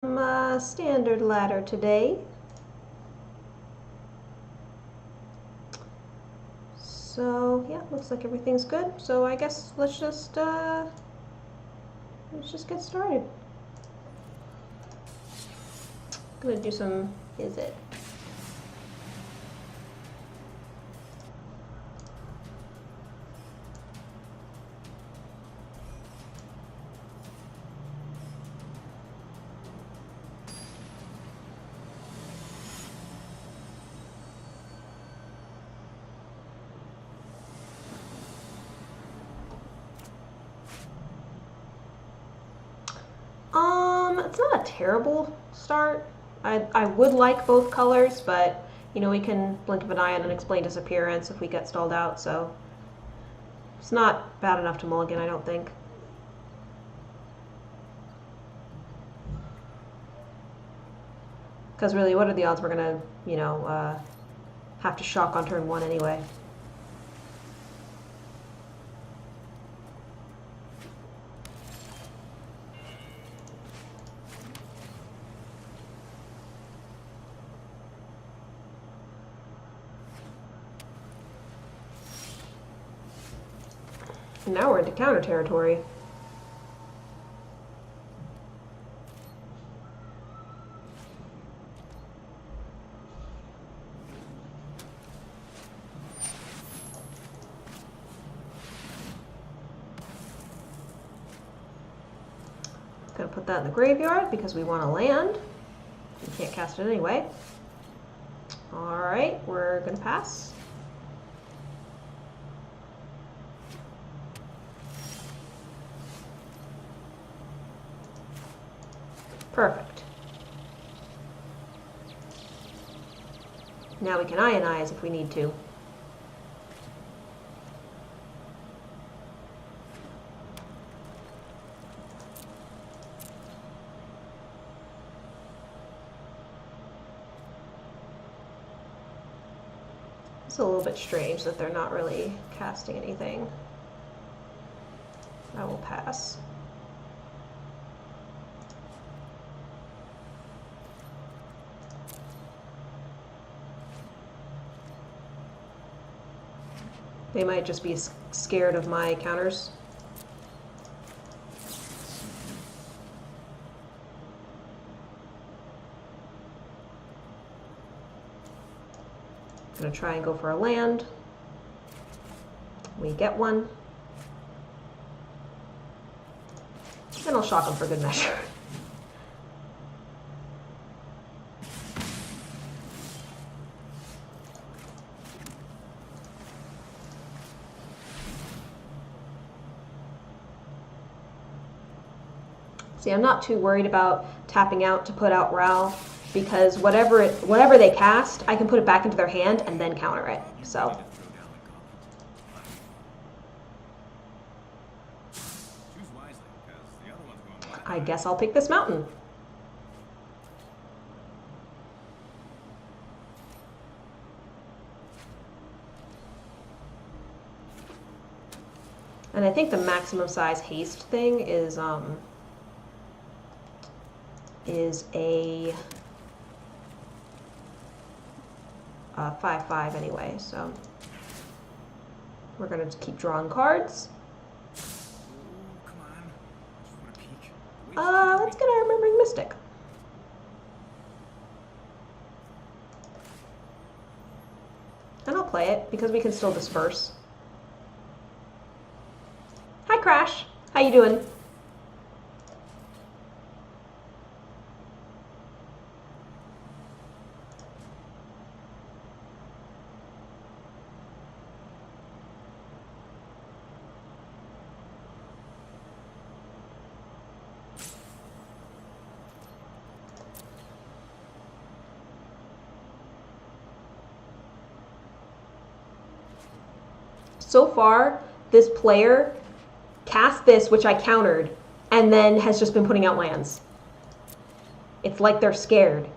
Standard ladder today. So yeah, looks like everything's good. So I guess let's just get started. Gonna do some Izzet. It's not a terrible start. I would like both colors, but you know, we can blink of an eye on unexplained disappearance if we get stalled out, so it's not bad enough to mulligan, I don't think. Because really, what are the odds we're gonna, you know, have to shock on turn one anyway? Now we're into counter territory. Gonna put that in the graveyard because we want to land. We can't cast it anyway. Alright, we're gonna pass. Perfect. Now we can ionize if we need to. It's a little bit strange that they're not really casting anything. I will pass. They might just be scared of my counters. I'm gonna try and go for a land. We get one. And I'll shock them for good measure. See, I'm not too worried about tapping out to put out Ral, because whatever they cast, I can put it back into their hand and then counter it. So I guess I'll pick this mountain. And I think the maximum size haste thing is a 5/5 anyway, so we're gonna keep drawing cards. Let's get our Remembering Mystic. And I'll play it because we can still disperse. Hi Crash, how you doing? So far, this player cast this, which I countered, and then has just been putting out lands. It's like they're scared.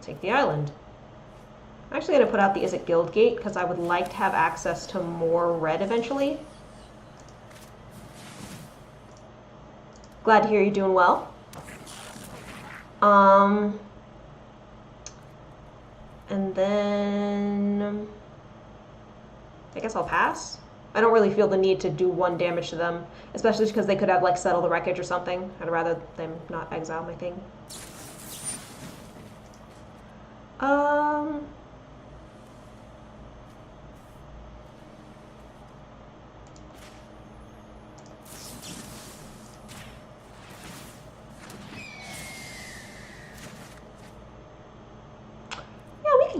take the island. I'm actually going to put out the Izzet Guild Gate because I would like to have access to more red eventually. Glad to hear you're doing well. And then I guess I'll pass. I don't really feel the need to do 1 damage to them, especially because they could have like settle the wreckage or something. I'd rather them not exile my thing.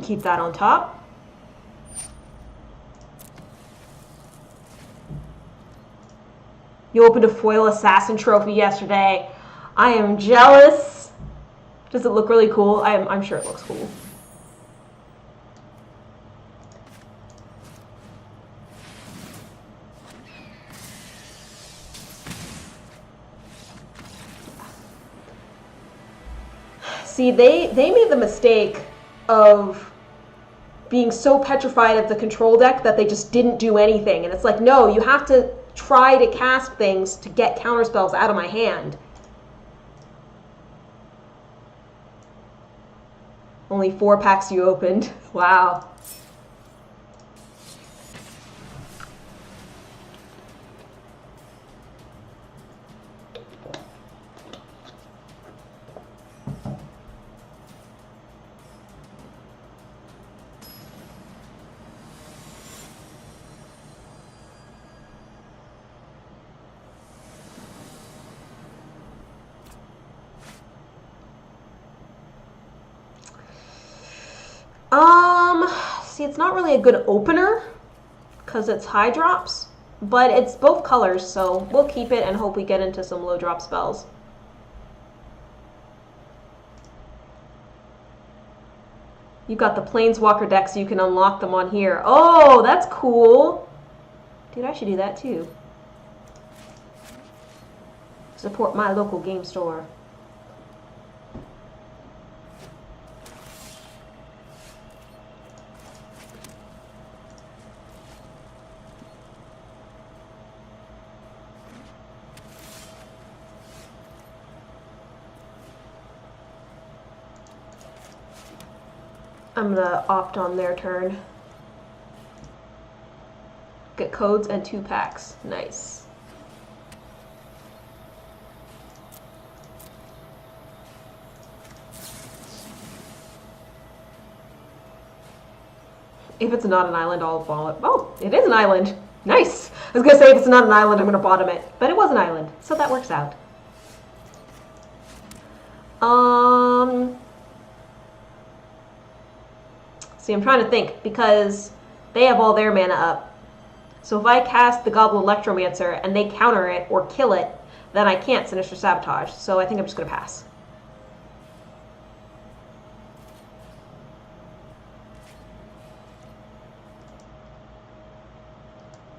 Keep that on top. You opened a foil assassin trophy yesterday. I am jealous. Does it look really cool? I'm sure it looks cool. See, they made the mistake of being so petrified of the control deck that they just didn't do anything. And it's like, no, you have to try to cast things to get counterspells out of my hand. Only 4 packs you opened. Wow. See, it's not really a good opener because it's high drops, but it's both colors, so we'll keep it and hope we get into some low drop spells. You got the Planeswalker deck so you can unlock them on here. Oh, that's cool. Dude, I should do that too. Support my local game store. I'm gonna opt on their turn. Get codes and 2 packs. Nice. If it's not an island, I'll ball it. Oh, it is an island. Nice. I was gonna say if it's not an island, I'm gonna bottom it, but it was an island, so that works out. See, I'm trying to think, because they have all their mana up. So if I cast the Goblin Electromancer and they counter it or kill it, then I can't Sinister Sabotage. So I think I'm just going to pass.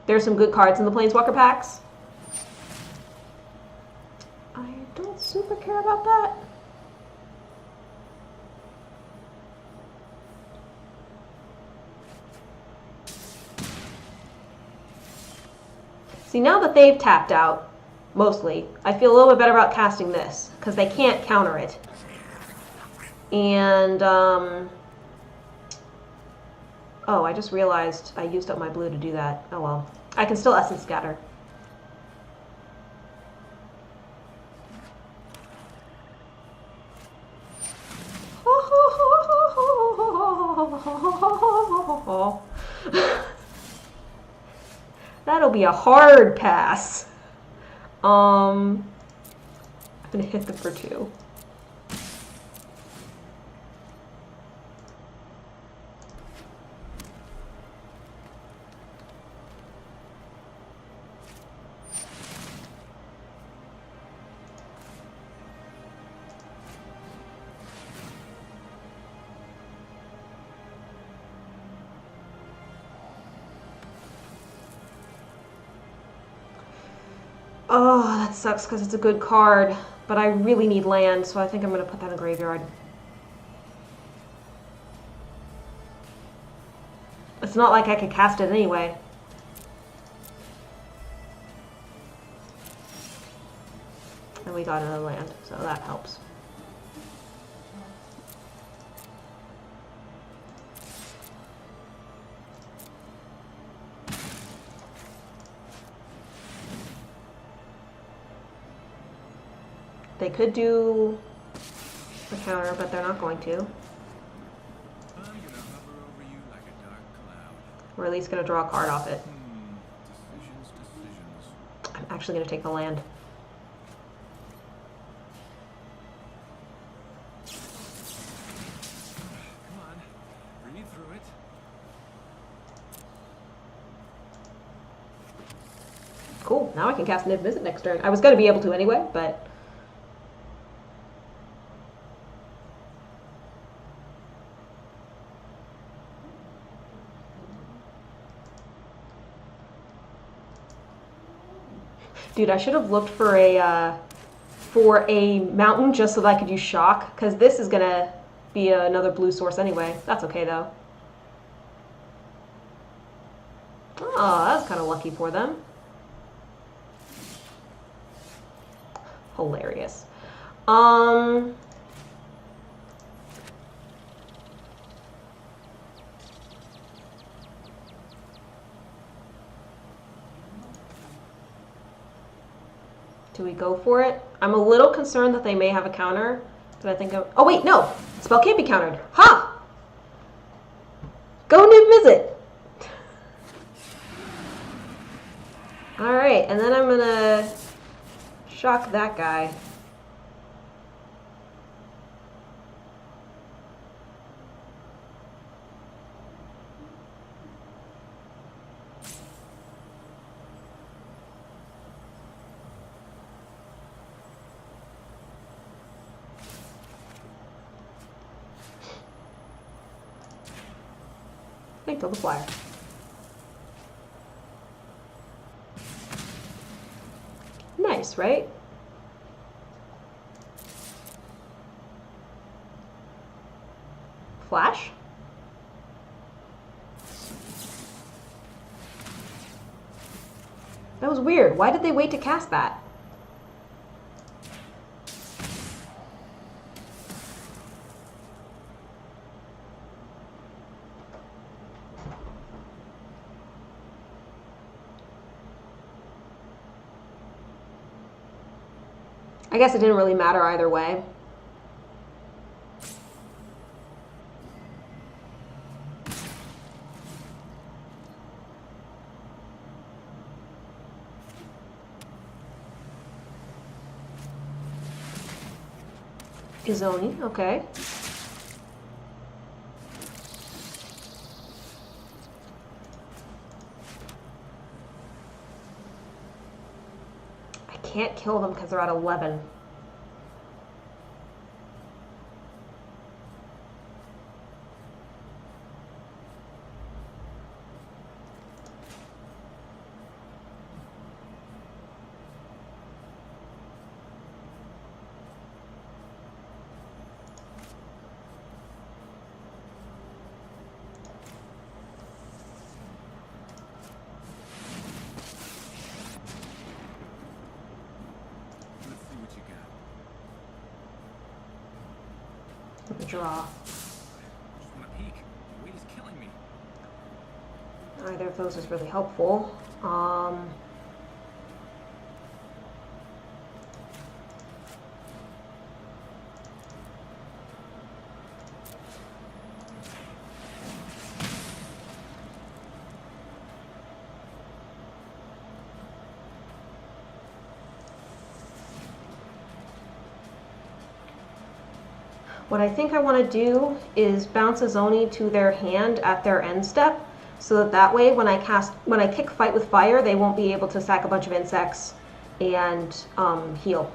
There's some good cards in the Planeswalker packs. I don't super care about that. See, now that they've tapped out, mostly, I feel a little bit better about casting this, because they can't counter it. And, oh, I just realized I used up my blue to do that. Oh well. I can still Essence Scatter. That'll be a hard pass. I'm gonna hit them for 2. Oh, that sucks because it's a good card, but I really need land, so I think I'm going to put that in the graveyard. It's not like I could cast it anyway. And we got another land, so that helps. They could do a counter, but they're not going to. We're at least going to draw a card off it. I'm actually going to take the land. Come on, read through it. Cool, now I can cast Niv Mizzet next turn. I was going to be able to anyway, but... Dude, I should have looked for a mountain just so that I could use shock, because this is gonna be another blue source anyway. That's okay though. Oh, that was kind of lucky for them. Hilarious. Do we go for it? I'm a little concerned that they may have a counter, but I think oh wait, no! Spell can't be countered. Ha! Go Niv Mizzet! Alright, and then I'm gonna shock that guy. Kill the flyer. Nice, right? Flash? That was weird. Why did they wait to cast that? I guess it didn't really matter either way. Izoni, okay. I can't kill them because they're at 11. Draw. Just want to peek. The weight is killing me. Either of those is really helpful. What I think I want to do is bounce a Zoni to their hand at their end step, so that way when I kick Fight with Fire, they won't be able to sack a bunch of insects and heal.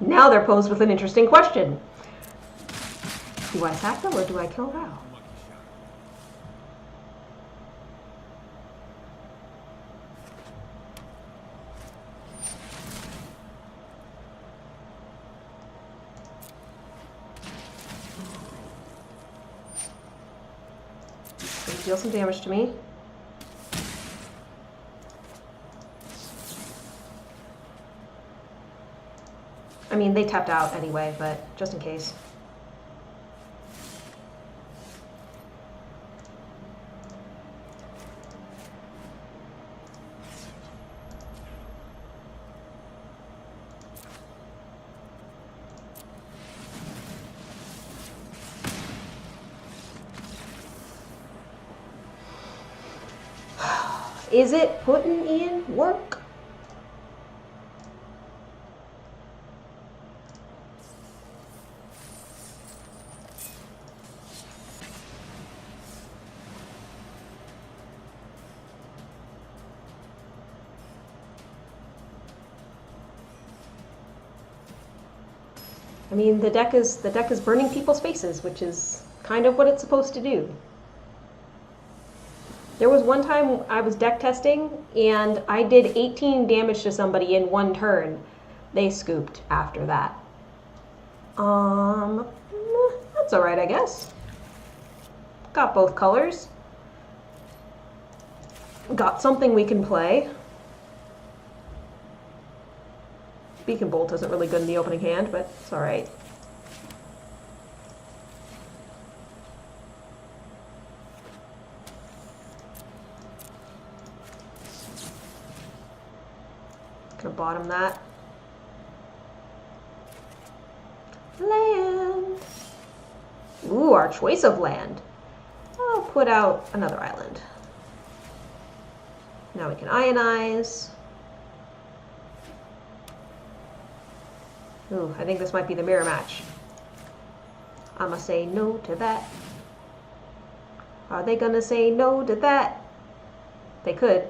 Now they're posed with an interesting question. Do I sack them or do I kill Val? Lucky shot. They deal some damage to me. I mean, they tapped out anyway, but just in case. Is it putting in work? I mean, the deck is burning people's faces, which is kind of what it's supposed to do. There was one time I was deck testing and I did 18 damage to somebody in one turn. They scooped after that. That's alright, I guess. Got both colors. Got something we can play. Beacon Bolt isn't really good in the opening hand, but it's alright. Gonna bottom that. Land! Ooh, our choice of land. I'll put out another island. Now we can ionize. Ooh, I think this might be the mirror match. I'ma say no to that. Are they gonna say no to that? They could.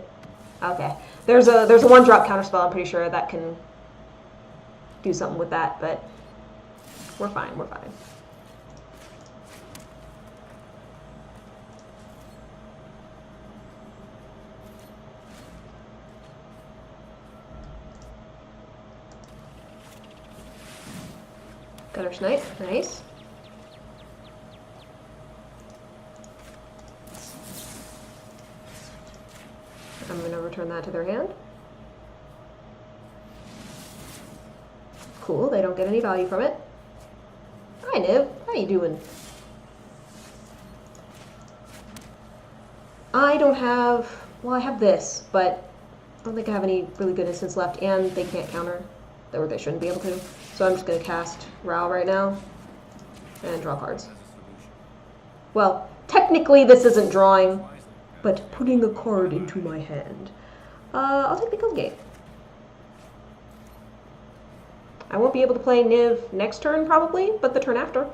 Okay. There's a 1-drop counterspell, I'm pretty sure, that can do something with that, but we're fine, we're fine. Gutter Snipe, nice. I'm gonna return that to their hand. Cool, they don't get any value from it. Hi, Niv. How you doing? I don't have... Well, I have this, but I don't think I have any really good instants left, and they can't counter. Or they shouldn't be able to. So I'm just going to cast Ral right now and draw cards. Well, technically this isn't drawing, but putting a card into my hand. I'll take the Guild Gate. I won't be able to play Niv next turn probably, but the turn after.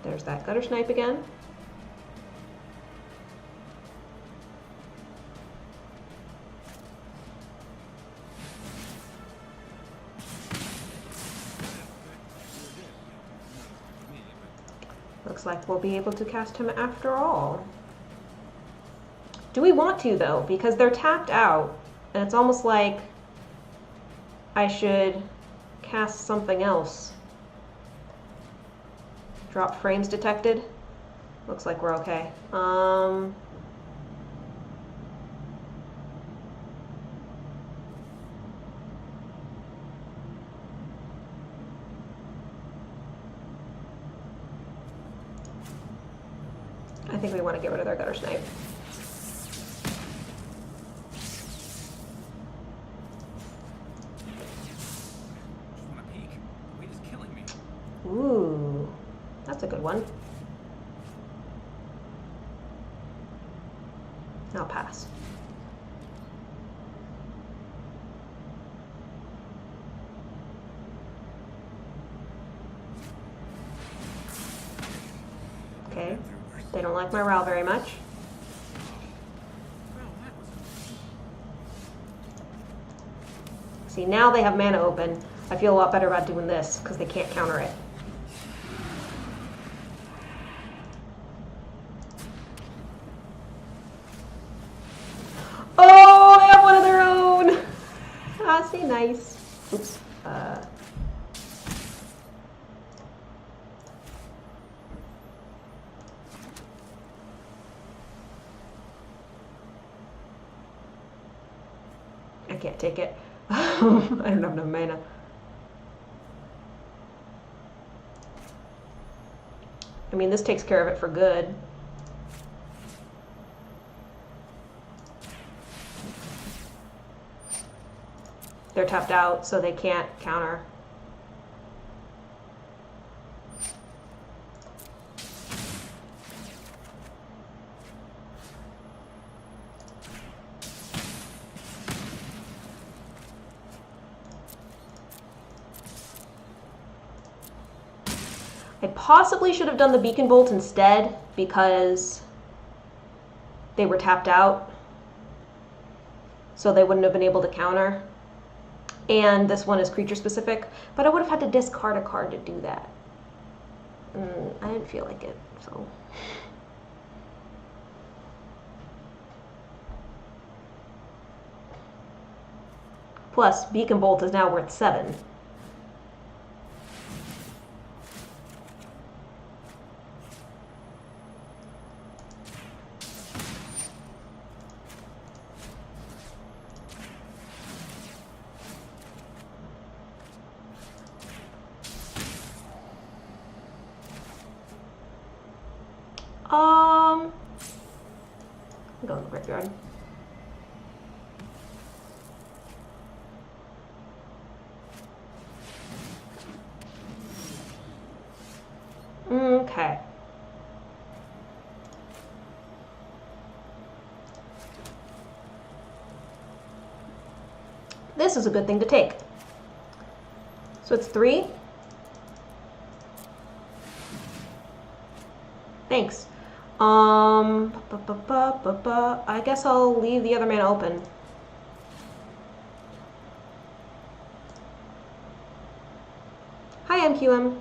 There's that Gutter Snipe again. Looks like we'll be able to cast him after all. Do we want to, though? Because they're tapped out, and it's almost like I should cast something else. Drop frames detected. Looks like we're okay. I think we want to get rid of their Gutter Snipe. Just want to peek. The weight is killing me. Ooh, that's a good one. I'll pass. They don't like my RAL very much. Well, that was See, now they have mana open. I feel a lot better about doing this, because they can't counter it. Oh, they have one of their own! Ah, say nice. Oops. I can't take it. I don't have enough mana. I mean, this takes care of it for good. They're tapped out, so they can't counter. I possibly should have done the beacon bolt instead because they were tapped out, so they wouldn't have been able to counter. And this one is creature specific, but I would have had to discard a card to do that. I didn't feel like it, so. Plus, beacon bolt is now worth 7. I'm going to the graveyard. Okay. This is a good thing to take. So it's 3. Thanks. I guess I'll leave the other mana open. Hi, MQM.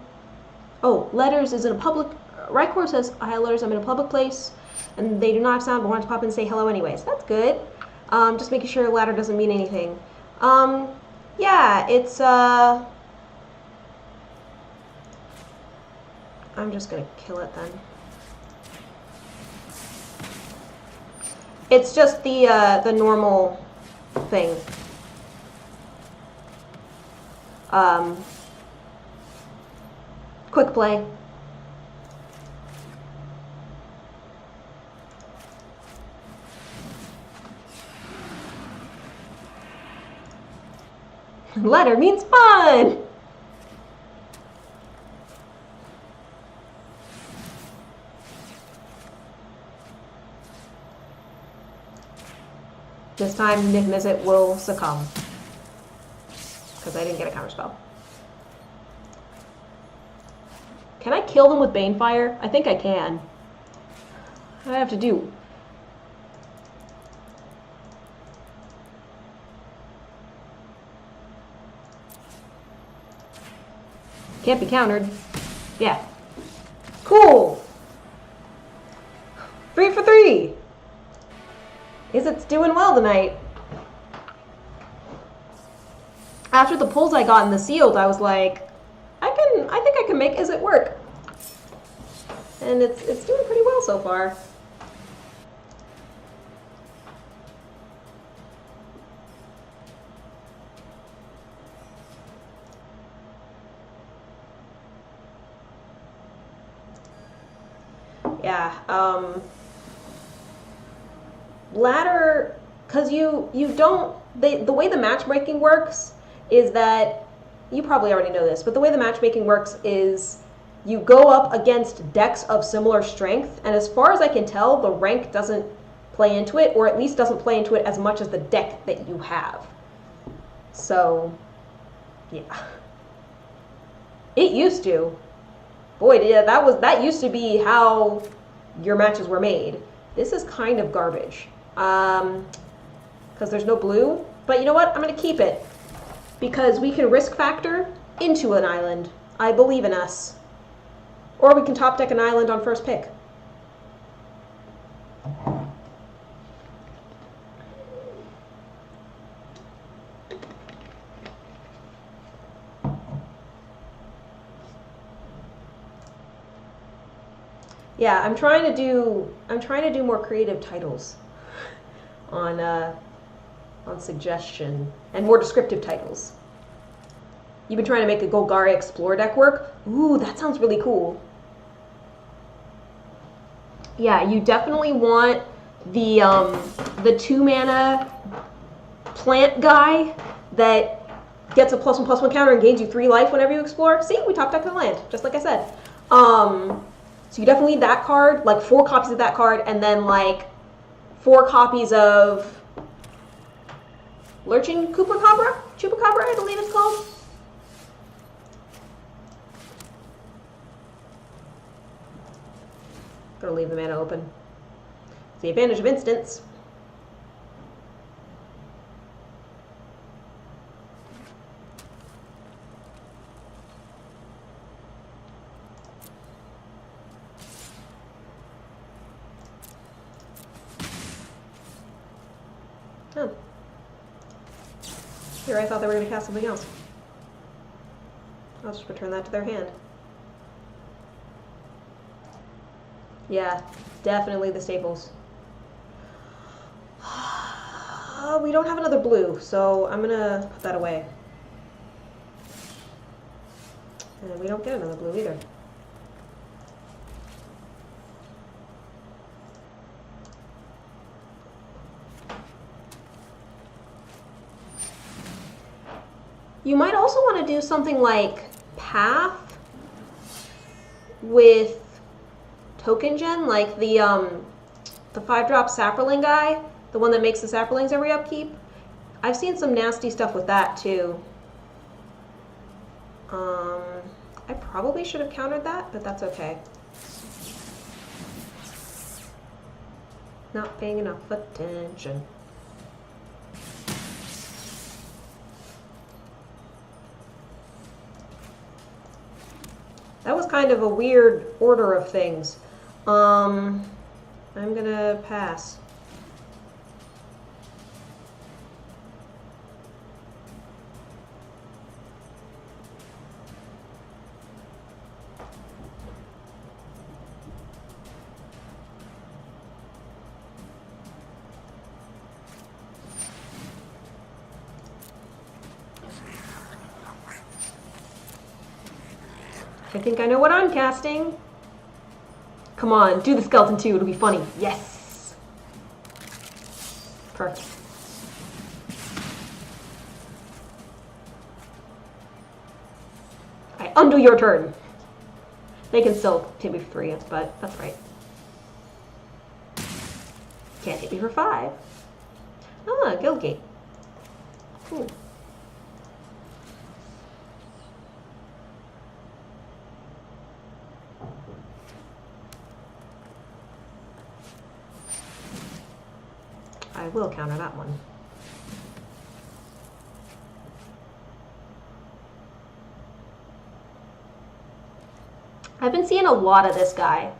Oh, letters is in a public... Rycor says, hi, letters, I'm in a public place, and they do not have sound, but want to pop in and say hello anyways. That's good. Just making sure ladder doesn't mean anything. Yeah, it's, I'm just gonna kill it then. It's just the normal thing. Quick play. Letter means fun! This time, Nick Izzet will succumb. Because I didn't get a counterspell. Can I kill them with Banefire? I think I can. What do I have to do? Can't be countered. Yeah. Cool! 3 for 3! Izzet's doing well tonight. After the pulls I got in the sealed, I was like, I think I can make Izzet work. And it's doing pretty well so far. Yeah, ladder, because you don't, the way the matchmaking works is that, you probably already know this, but the way the matchmaking works is you go up against decks of similar strength, and as far as I can tell, the rank doesn't play into it, or at least doesn't play into it as much as the deck that you have. So, yeah. It used to. Boy, yeah, that used to be how your matches were made. This is kind of garbage. Because there's no blue. But you know what? I'm going to keep it. Because we can risk factor into an island. I believe in us. Or we can top deck an island on first pick. Yeah, I'm trying to do more creative titles on suggestion and more descriptive titles. You've been trying to make a Golgari Explorer deck work? Ooh, that sounds really cool. Yeah, you definitely want the 2-mana plant guy that gets a +1/+1 counter and gains you 3 life whenever you explore. See, we top decked the land, just like I said. So you definitely need that card, like 4 copies of that card, and then like 4 copies of Lurching Chupacabra, I believe it's called. Gonna leave the mana open. It's the advantage of instants. Oh. Here, I thought they were going to cast something else. I'll just return that to their hand. Yeah, definitely the staples. We don't have another blue, so I'm going to put that away. And we don't get another blue either. You might also want to do something like Path with token gen, like the 5-drop Saproling guy, the one that makes the Saprolings every upkeep. I've seen some nasty stuff with that too. I probably should have countered that, but that's okay. Not paying enough attention. That was kind of a weird order of things. I'm gonna pass. I think I know what I'm casting. Come on, do the skeleton too, it'll be funny. Yes! Perfect. I undo your turn. They can still hit me for 3, but that's right. Can't hit me for 5. Ah, Guildgate. Cool. I will counter that one. I've been seeing a lot of this guy.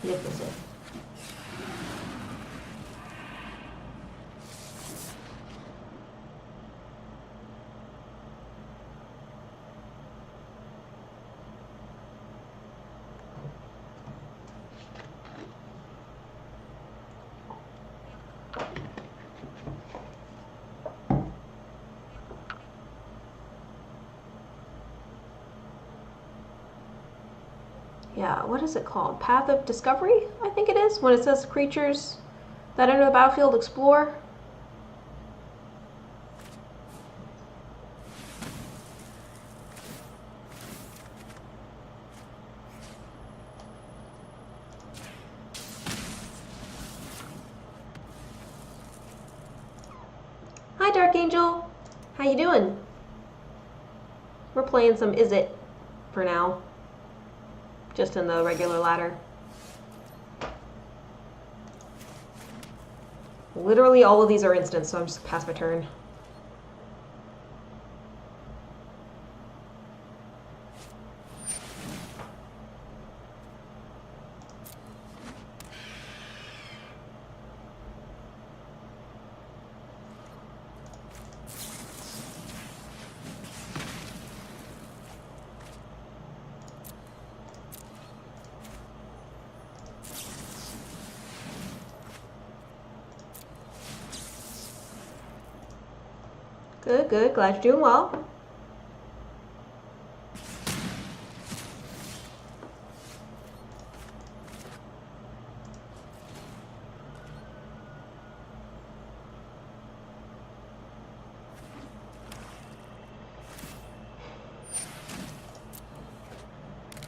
Magnificent. Yeah, what is it called? Path of Discovery, I think it is, when it says creatures that enter the battlefield explore. Hi, Dark Angel. How you doing? We're playing some Izzet for now. Just in the regular ladder. Literally all of these are instants, so I'm just past my turn. Good, good. Glad you're doing well.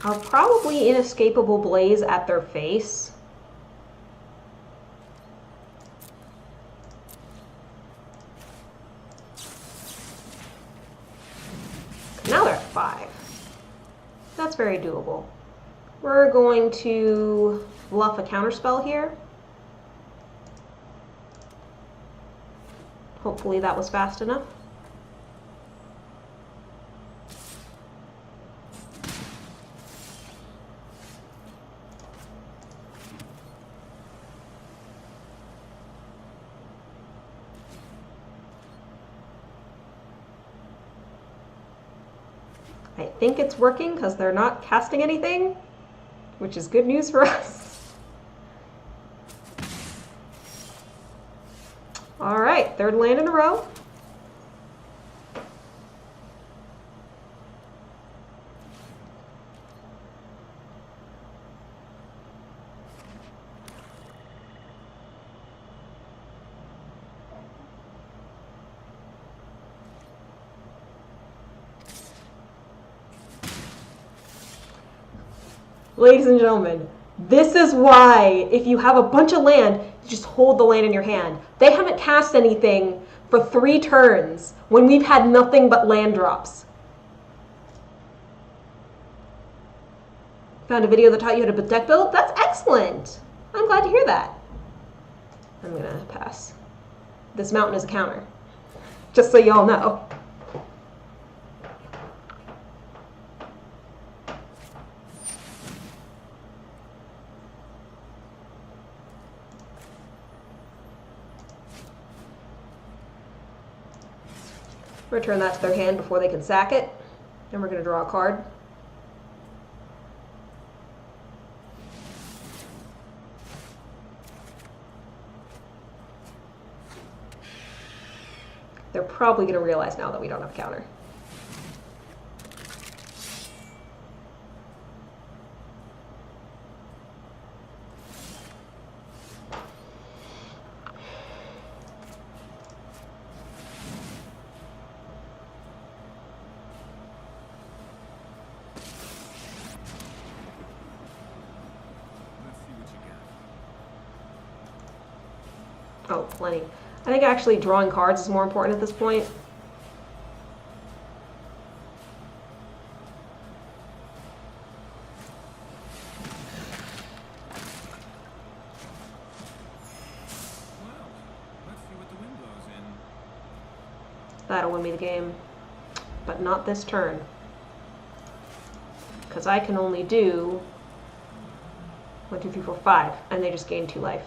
I'll probably Inescapable Blaze at their face. Now they're at 5. That's very doable. We're going to bluff a counterspell here. Hopefully that was fast enough. I think it's working because they're not casting anything, which is good news for us. All right, third land in a row. Ladies and gentlemen, this is why if you have a bunch of land, you just hold the land in your hand. They haven't cast anything for 3 turns when we've had nothing but land drops. Found a video that taught you how to deck build? That's excellent! I'm glad to hear that. I'm gonna pass. This mountain is a counter. Just so y'all know. Return that to their hand before they can sack it. And we're going to draw a card. They're probably going to realize now that we don't have a counter. Oh, plenty. I think actually drawing cards is more important at this point. Well, let's see what the wind blows in. That'll win me the game. But not this turn. Because I can only do 1, 2, 3, 4, 5, and they just gain 2 life.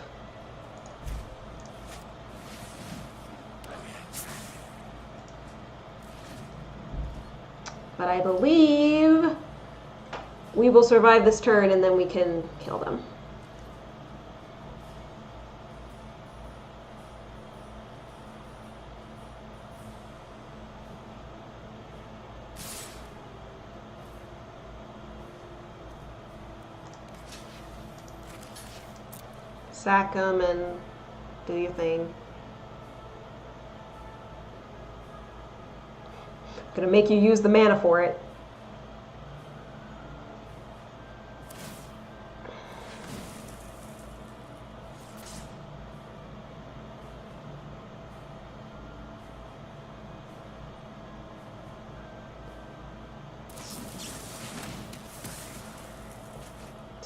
But I believe we will survive this turn and then we can kill them. Sack them and do your thing. Gonna make you use the mana for it.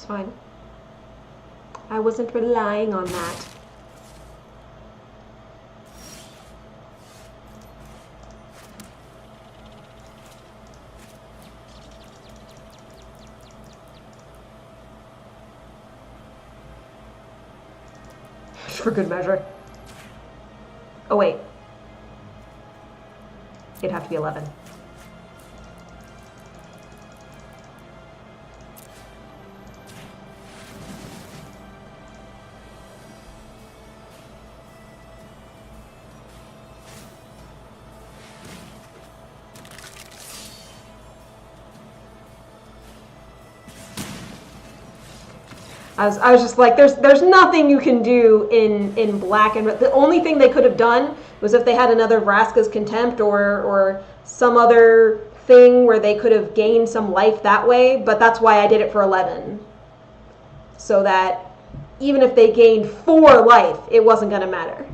It's fine. I wasn't relying on that. For good measure. Oh wait. It'd have to be 11. I was just like, there's nothing you can do in black and red. The only thing they could have done was if they had another Vraska's Contempt or some other thing where they could have gained some life that way, but that's why I did it for 11. So that even if they gained 4 life, it wasn't going to matter.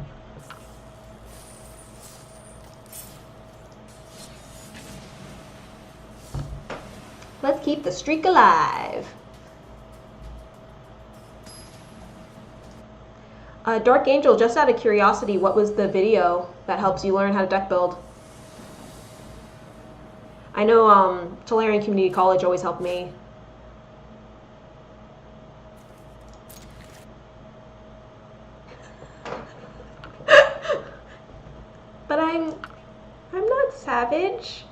Let's keep the streak alive. Dark Angel, just out of curiosity, what was the video that helps you learn how to deck build? I know Tolarian Community College always helped me. But I'm not savage.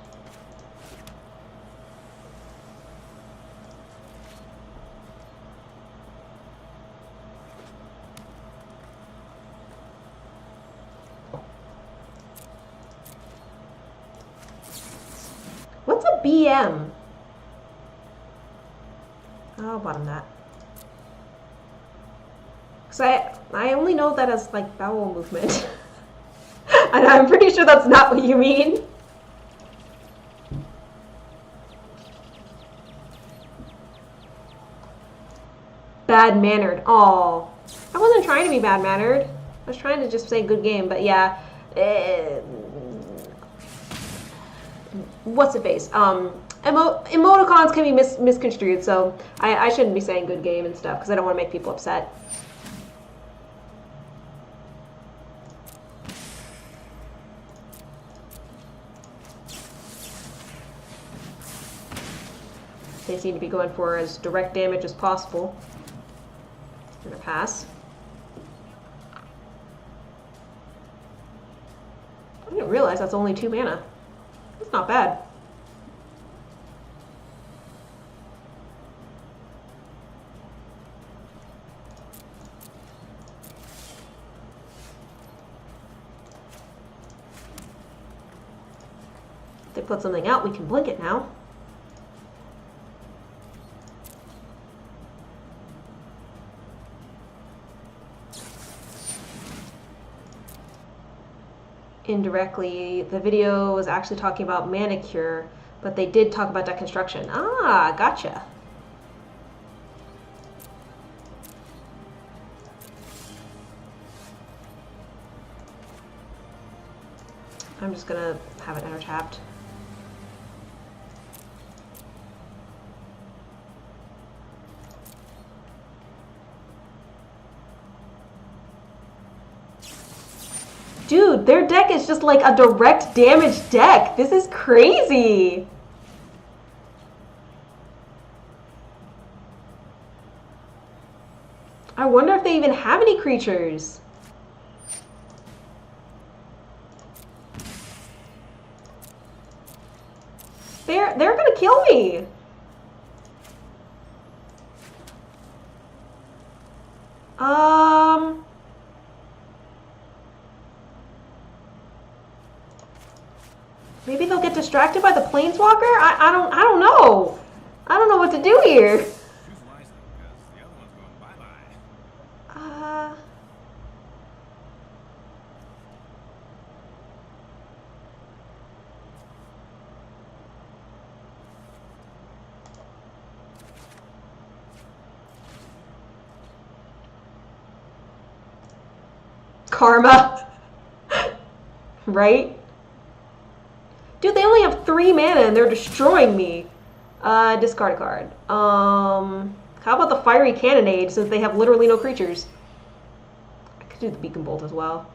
What's a BM? I'll bottom that. Because I only know that as, like, bowel movement. And I'm pretty sure that's not what you mean. Bad-mannered. Aw. I wasn't trying to be bad-mannered. I was trying to just say good game, but yeah. What's it face? Emoticons can be misconstrued, so I shouldn't be saying good game and stuff because I don't want to make people upset. They seem to be going for as direct damage as possible. I'm gonna pass. I didn't realize that's only 2 mana. That's not bad. If they put something out, we can blink it now. Indirectly, the video was actually talking about manicure, but they did talk about deck construction. Ah, gotcha. I'm just gonna have it enter tapped. Dude, their deck is just like a direct damage deck. This is crazy. I wonder if they even have any creatures. They're gonna kill me. Maybe they'll get distracted by the planeswalker? I don't know. I don't know what to do here. Choose wisely, because the other one's going bye-bye. Karma. Right? Dude, they only have 3 mana and they're destroying me. Discard a card. Kind How about the fiery cannonade, since they have literally no creatures? I could do the beacon bolt as well.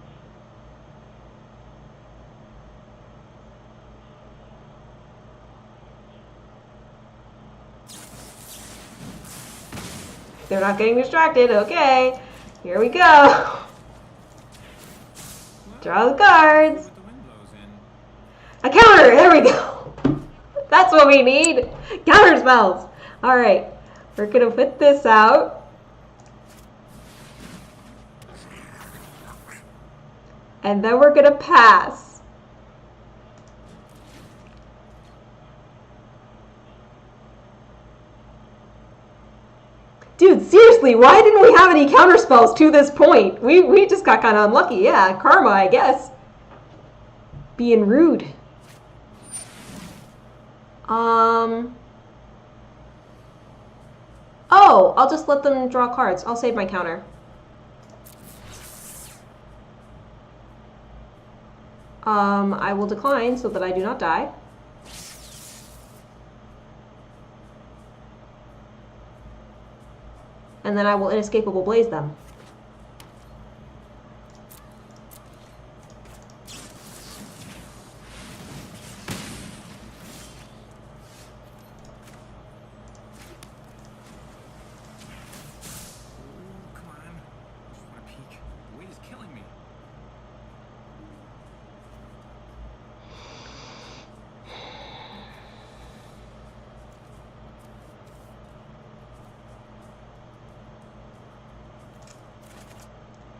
They're not getting distracted. Okay, here we go. Draw the cards. A counter. There we go. That's what we need. Counter spells. All right, we're gonna put this out. And then we're gonna pass. Dude, seriously, why didn't we have any counter spells to this point? We just got kind of unlucky. Yeah, karma, I guess. Being rude. Oh, I'll just let them draw cards. I'll save my counter. I will decline so that I do not die. And then I will inescapable blaze them. Come on. I just want to peek. The weight is killing me.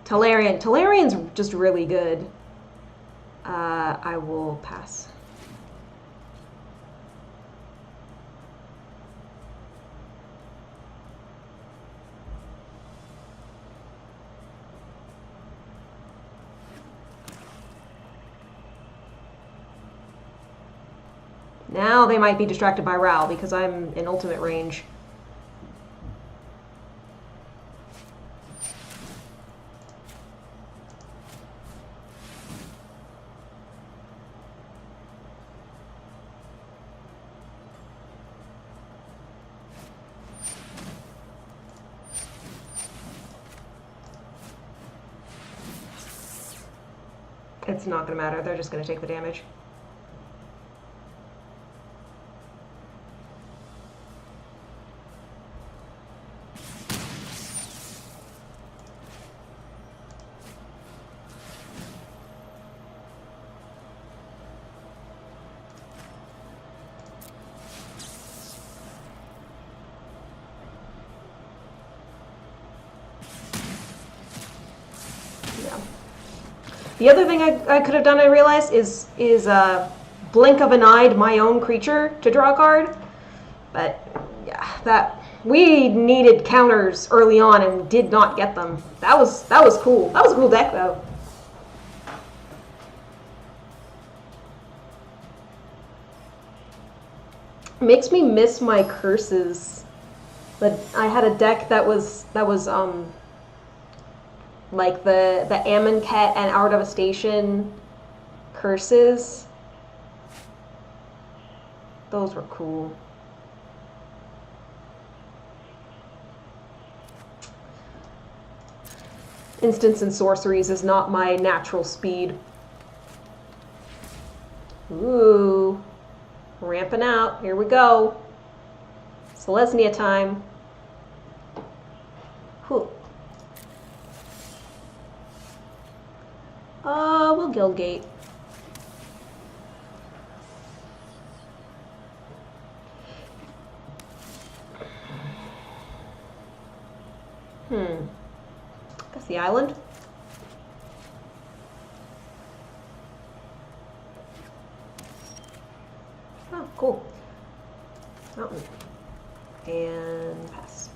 Talarian's just really good. I will pass. Now they might be distracted by Ral because I'm in ultimate range. It's not going to matter. They're just going to take the damage. The other thing I could have done, I realized, is blink of an eyed my own creature to draw a card. But yeah, that we needed counters early on and did not get them. That was cool. That was a cool deck though. Makes me miss my curses. But I had a deck that was like the Amonkhet and Our Devastation curses. Those were cool. Instants and sorceries is not my natural speed. Ooh. Ramping out. Here we go. Selesnya time. Whew. We'll Guildgate. That's the island. Oh, cool. Mountain. And pass.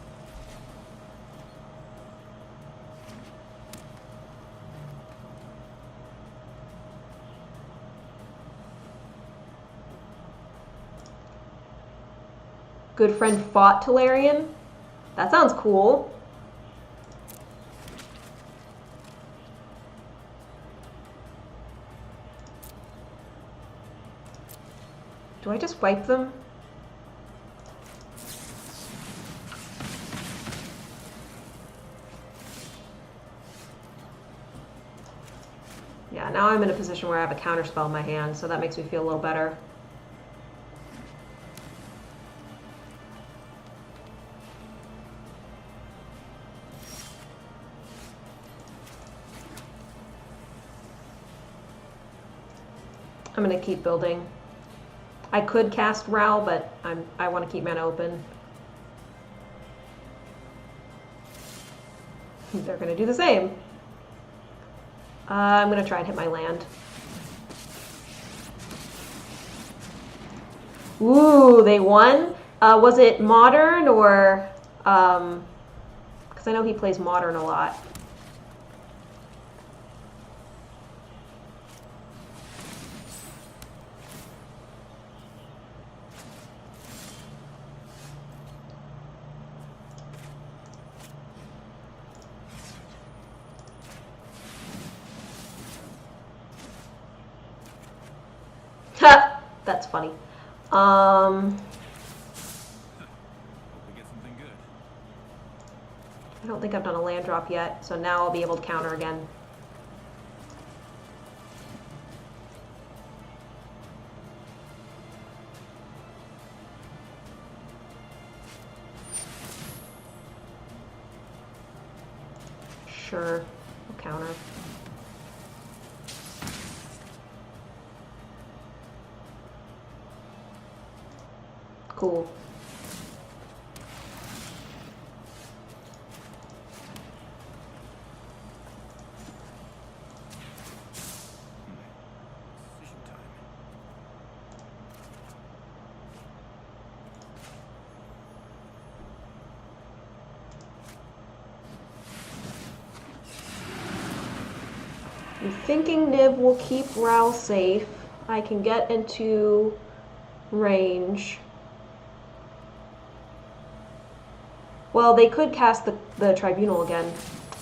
Good friend fought Talarian? That sounds cool. Do I just wipe them? Yeah, now I'm in a position where I have a counterspell in my hand, so that makes me feel a little better. I'm gonna keep building. I could cast Ral, but I want to keep mana open. They're gonna do the same. I'm gonna try and hit my land. Ooh, they won. Was it modern or? Because I know he plays modern a lot. That's funny. Hope we get something good. I don't think I've done a land drop yet, so now I'll be able to counter again. Sure, I'll counter. Cool. Decision time. I'm thinking Nib will keep Ral safe. I can get into range. Well, they could cast the Tribunal again.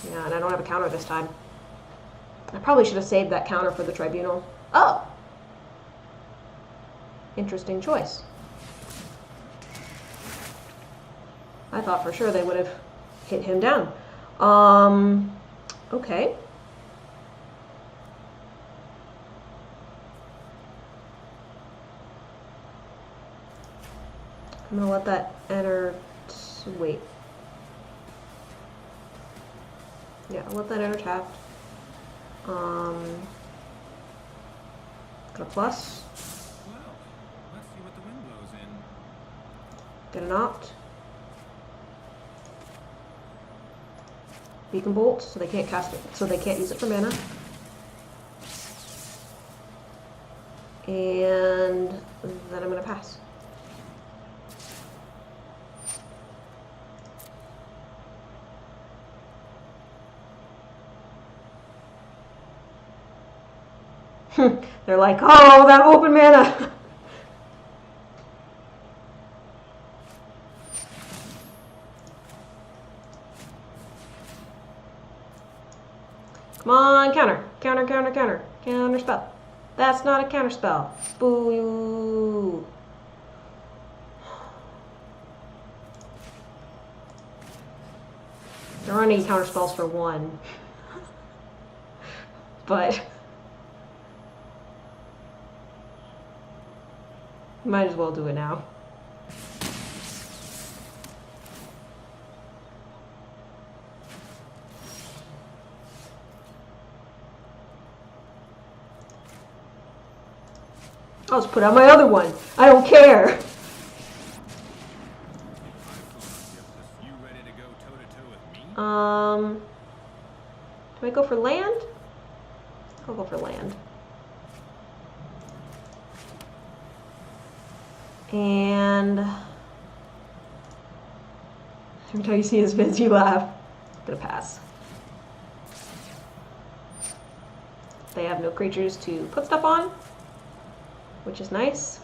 Yeah, and I don't have a counter this time. I probably should have saved that counter for the Tribunal. Oh! Interesting choice. I thought for sure they would have hit him down. Okay. I'm gonna let that enter. Wait. Yeah, I'll let that enter tapped. Got a plus. Well, let's see what the wind blows in. Get an opt. Beacon bolt, so they can't cast it, so they can't use it for mana. And then I'm gonna pass. They're like, oh, that open mana. Come on, counter. Counter, counter, counter. Counter spell. That's not a counter spell. Boo. There aren't any counter spells for one. But might as well do it now. I'll just put out my other one. I don't care. You ready to go toe to toe with me? Do I go for land? I'll go for land. And every time you see his vids, you laugh. I'm gonna pass. They have no creatures to put stuff on, which is nice.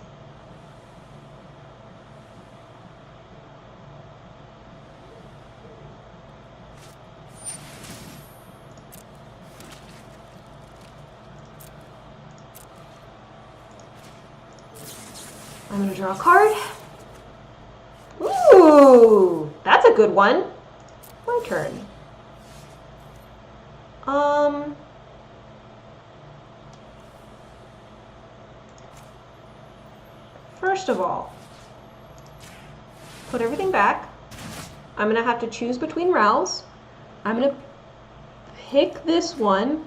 I'm gonna draw a card. Ooh, that's a good one. My turn. First of all, put everything back. I'm gonna have to choose between rows. I'm gonna pick this one,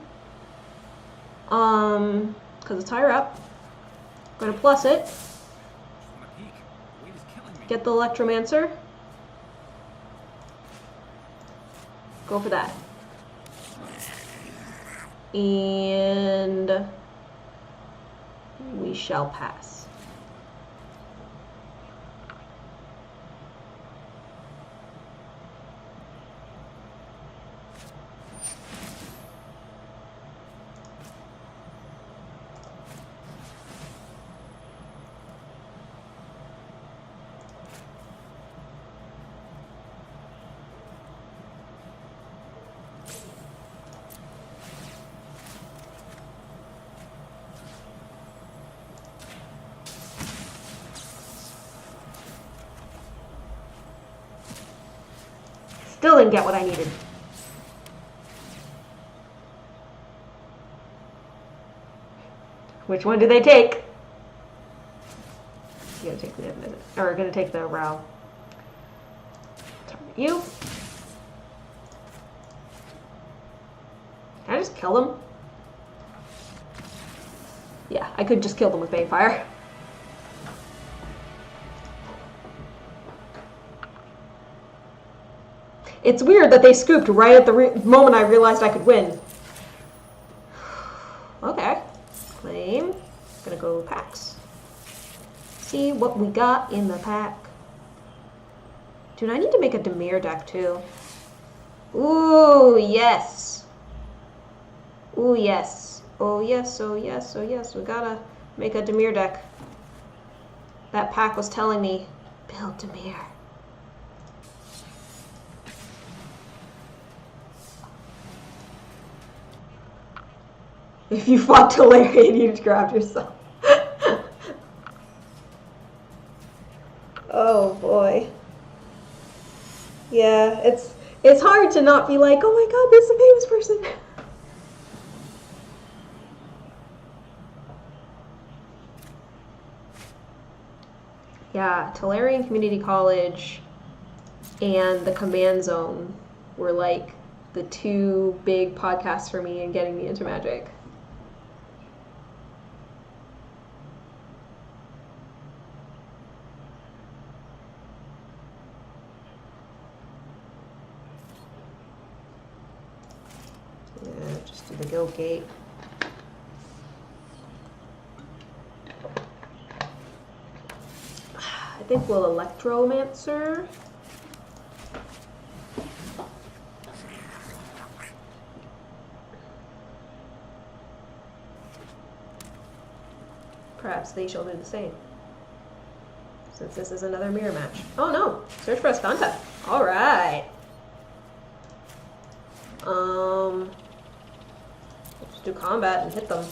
because it's higher up. I'm gonna plus it. Get the Electromancer. Go for that. And we shall pass. Still didn't get what I needed. Which one do they take? You gotta take the or gonna take the row. Target you. Can I just kill them? Yeah, I could just kill them with Banefire. It's weird that they scooped right at the moment I realized I could win. Okay. Claim. Gonna go packs. See what we got in the pack. Dude, I need to make a Dimir deck too. Ooh, yes. Ooh, yes. Oh, yes, oh, yes, oh, yes. We gotta make a Dimir deck. That pack was telling me, build Dimir. If you fought Talarian, you'd grab yourself. Oh boy. Yeah, it's hard to not be like, oh my god, this is a famous person. Yeah, Talarian Community College and the Command Zone were like the two big podcasts for me in getting me into Magic. Yeah, just do the guild gate. I think we'll Electromancer. Perhaps they shall do the same. Since this is another mirror match. Oh no! Search for Escanta. Alright. Just do combat and hit them.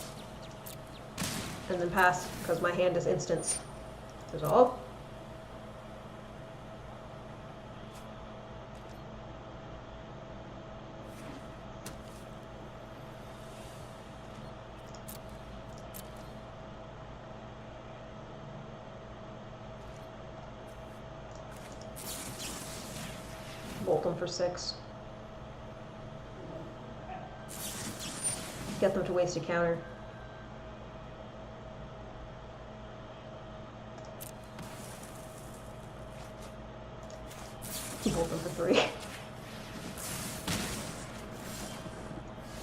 And then pass, because my hand is instants. Resolve. Bolt them for 6. Get them to waste a counter. Bolt them for 3.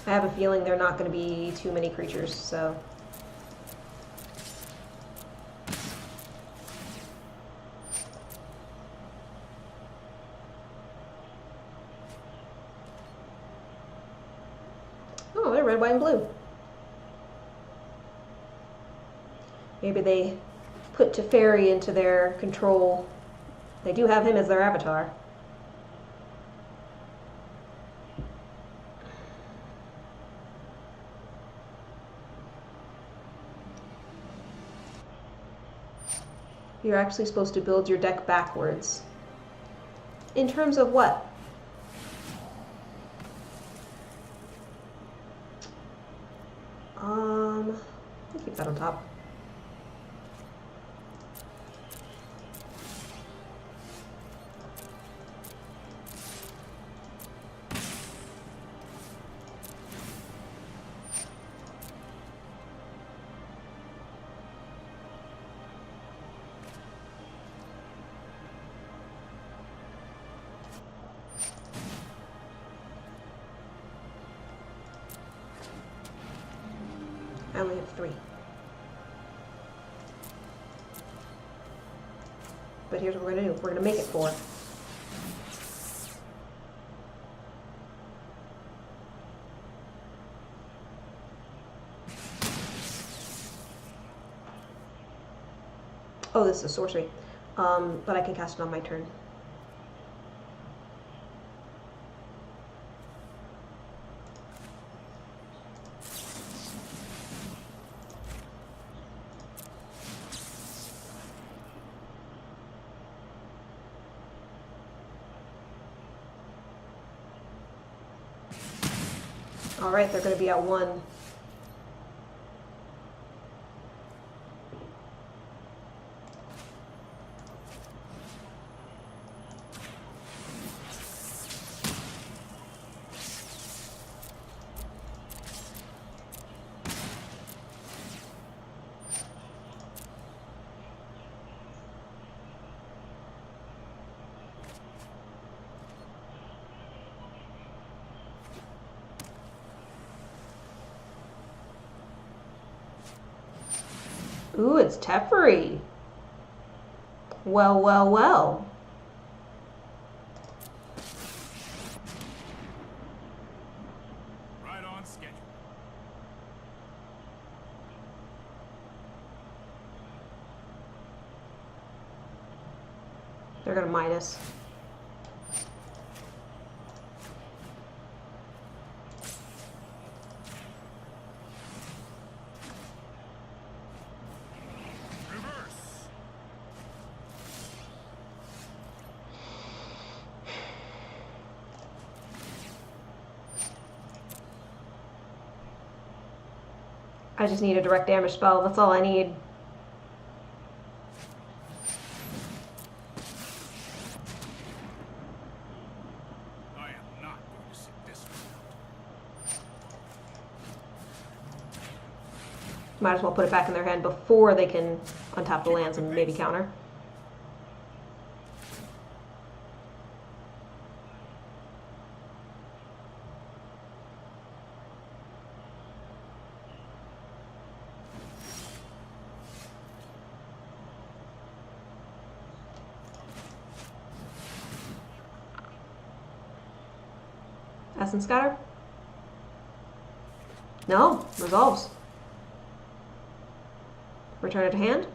I have a feeling they're not going to be too many creatures, so... Oh, they're red, white, and blue. Maybe they put Teferi into their control. They do have him as their avatar. You're actually supposed to build your deck backwards. In terms of what? I'll keep that on top. I only have 3. But here's what we're going to do. We're going to make it 4. Oh, this is a sorcery. But I can cast it on my turn. Alright, they're going to be at 1. Ooh, it's Teferi. Well, well, well. Right on schedule. They're going to minus. I just need a direct damage spell. That's all I need. I am not going to sit this one out. Might as well put it back in their hand before they can untap the lands and maybe counter. Essence Scatter? No, resolves. Return it to hand.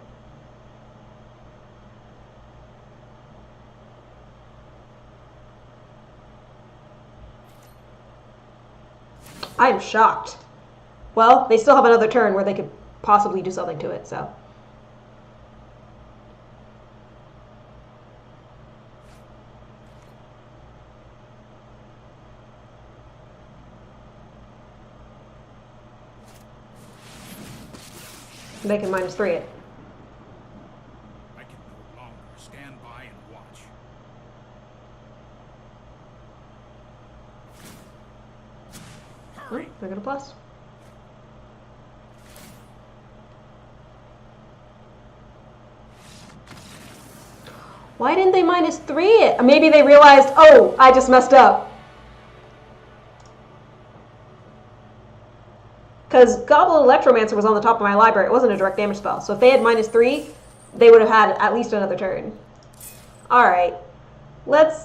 I am shocked. Well, they still have another turn where they could possibly do something to it, so. They can -3 it. I can no longer stand by and watch. Hurry! They're gonna plus. Why didn't they -3 it? Maybe they realized, oh, I just messed up. Because Goblin Electromancer was on the top of my library. It wasn't a direct damage spell. So if they had -3, they would have had at least another turn. All right, let's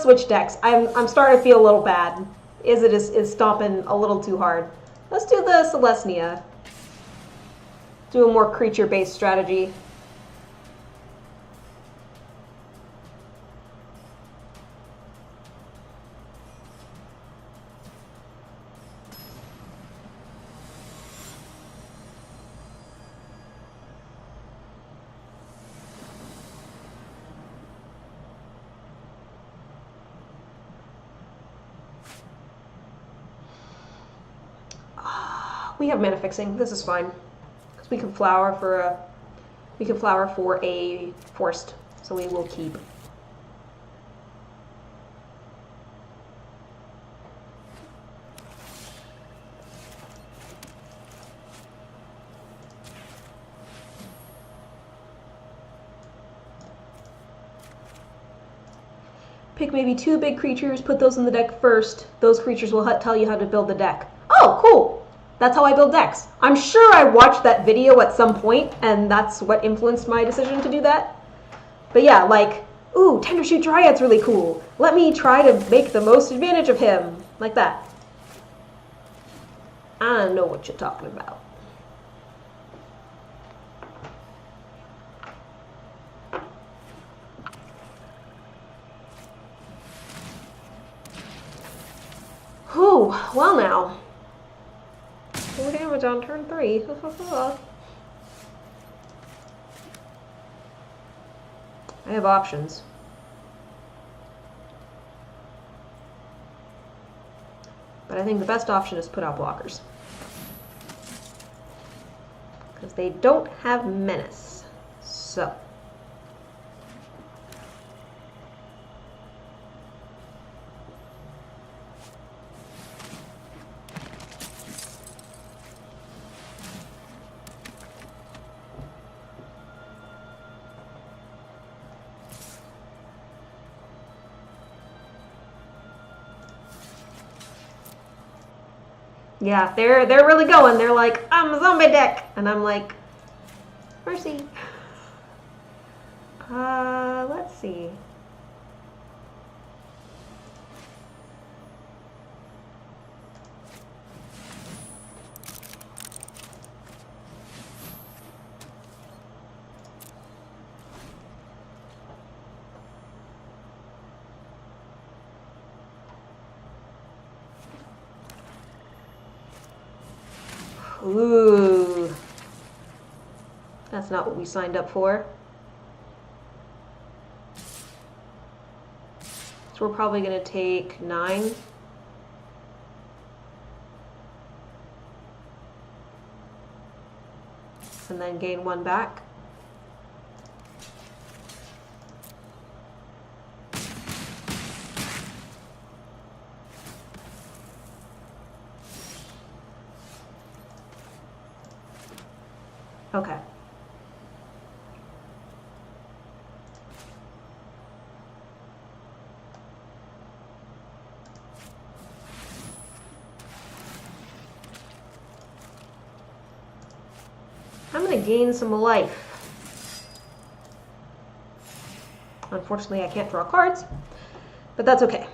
switch decks. I'm starting to feel a little bad. Izzet is stomping a little too hard. Let's do the Selesnya. Do a more creature-based strategy. We have mana fixing. This is fine, because we can flower for a forced. So we will keep. Pick maybe 2 big creatures. Put those in the deck first. Those creatures will tell you how to build the deck. Oh, cool. That's how I build decks. I'm sure I watched that video at some point, and that's what influenced my decision to do that. But yeah, like, ooh, Tendershoot Dryad's really cool. Let me try to make the most advantage of him. Like that. I know what you're talking about. Whew, well now. 4 damage on turn 3. I have options. But I think the best option is put out blockers. Because they don't have menace. So. Yeah, they're really going. They're like, I'm a zombie deck, and I'm like, mercy. Let's see. Ooh. That's not what we signed up for. So we're probably going to take 9. And then gain 1 back. Okay. I'm going to gain some life. Unfortunately, I can't draw cards, but that's okay.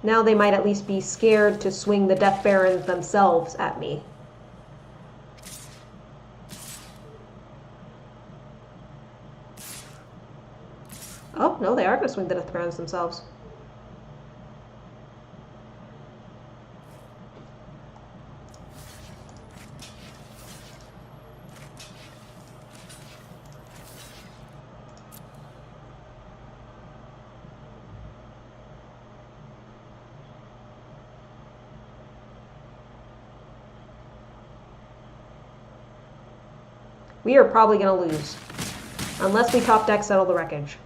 Now they might at least be scared to swing the Death Barons themselves at me. Oh, no, they are going to swing the Death Barons themselves. We are probably going to lose. Unless we top deck Settle the Wreckage.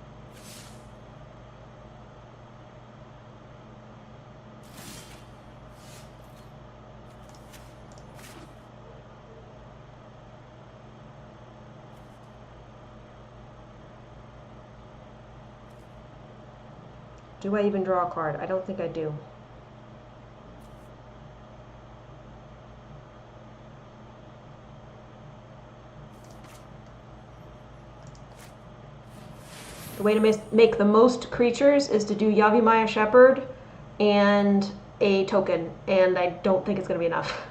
Do I even draw a card? I don't think I do. The way to make the most creatures is to do Yavimaya Shepherd and a token, and I don't think it's going to be enough.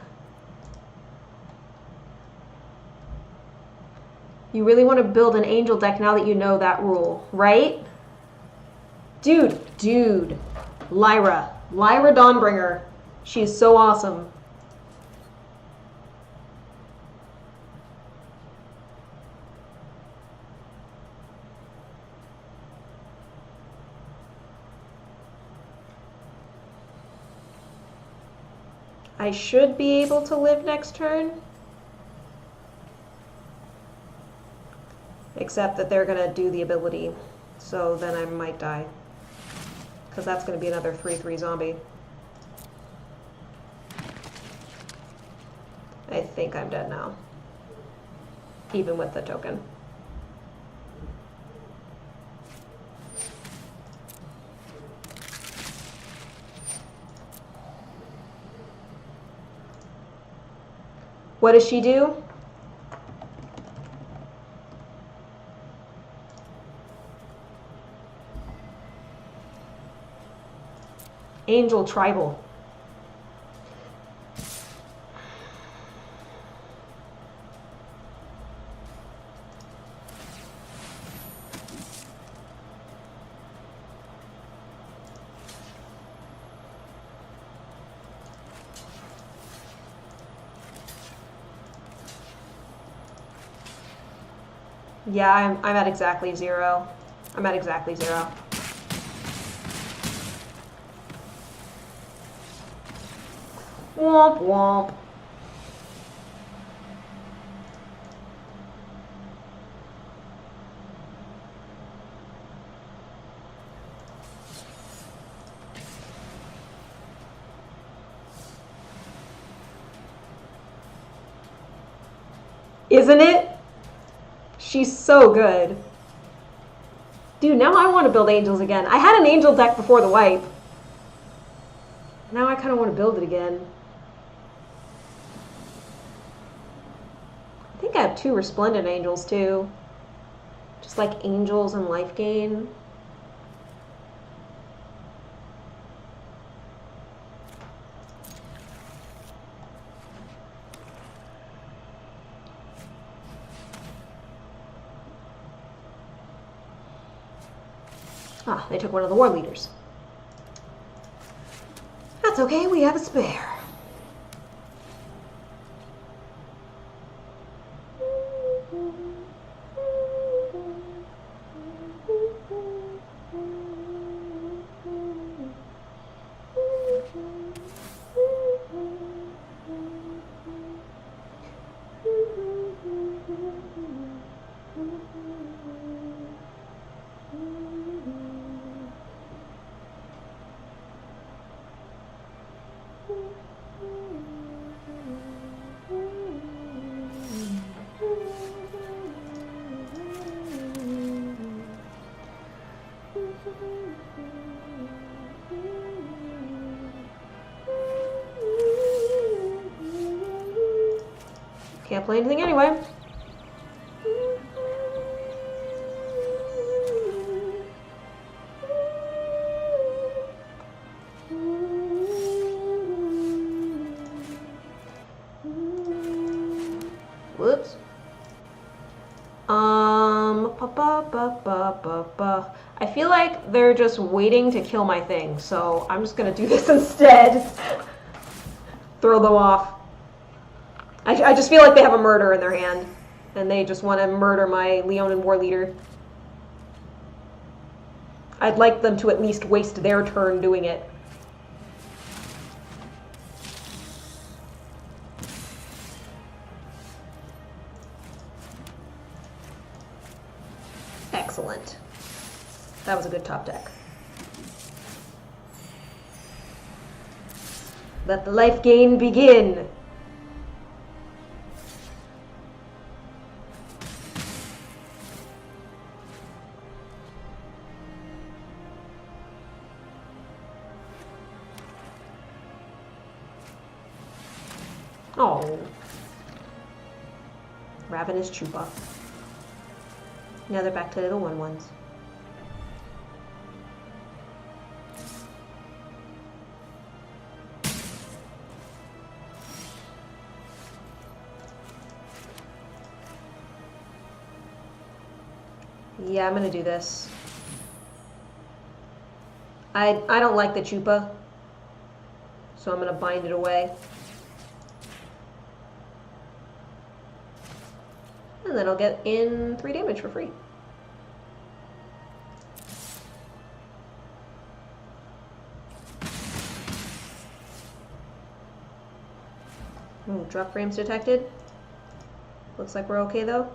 You really want to build an angel deck now that you know that rule, right? Dude. Lyra Dawnbringer. She is so awesome. I should be able to live next turn. Except that they're going to do the ability. So then I might die. Because that's going to be another 3/3 zombie. I think I'm dead now. Even with the token. What does she do? Angel Tribal. Yeah, I'm at exactly 0. I'm at exactly 0. Womp womp. Isn't it? She's so good. Dude, now I want to build angels again. I had an angel deck before the wipe. Now I kind of want to build it again. I think I have 2 Resplendent Angels, too. Just like angels and life gain. Ah, they took one of the war leaders. That's okay, we have a spare. Can't play anything anyway. Whoops. I feel like they're just waiting to kill my thing, so I'm just gonna do this instead. Throw them off. I just feel like they have a murder in their hand, and they just want to murder my Leonin war leader. I'd like them to at least waste their turn doing it. Excellent. That was a good top deck. Let the life gain begin. Oh. Ravenous Chupa. Now they're back to the 1/1s. Yeah, I'm gonna do this. I don't like the Chupa, so I'm gonna bind it away. And then I'll get in 3 damage for free. Ooh, drop frames detected. Looks like we're okay though.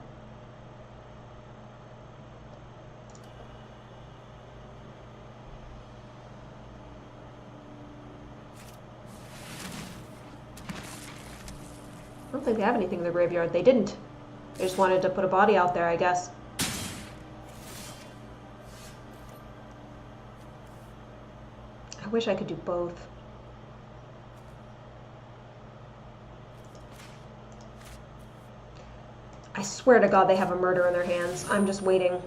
I don't think they have anything in their graveyard. They didn't. They just wanted to put a body out there, I guess. I wish I could do both. I swear to God they have a murder in their hands. I'm just waiting.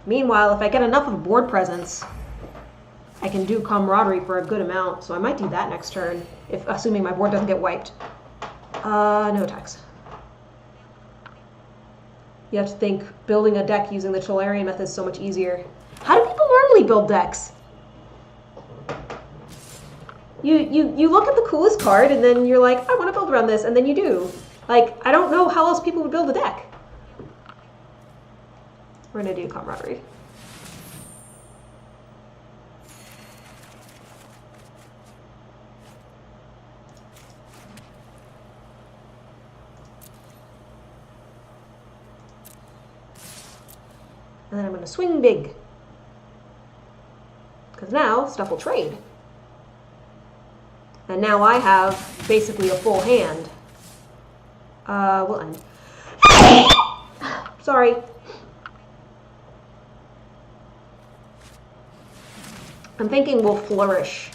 Meanwhile, if I get enough of a board presence, I can do camaraderie for a good amount, so I might do that next turn, if assuming my board doesn't get wiped. No attacks. You have to think building a deck using the Tolarian method is so much easier. How do people normally build decks? You look at the coolest card and then you're like, I want to build around this, and then you do. Like, I don't know how else people would build a deck. We're gonna do camaraderie. And then I'm going to swing big. Because now stuff will trade. And now I have basically a full hand. We'll end. Sorry. I'm thinking we'll flourish.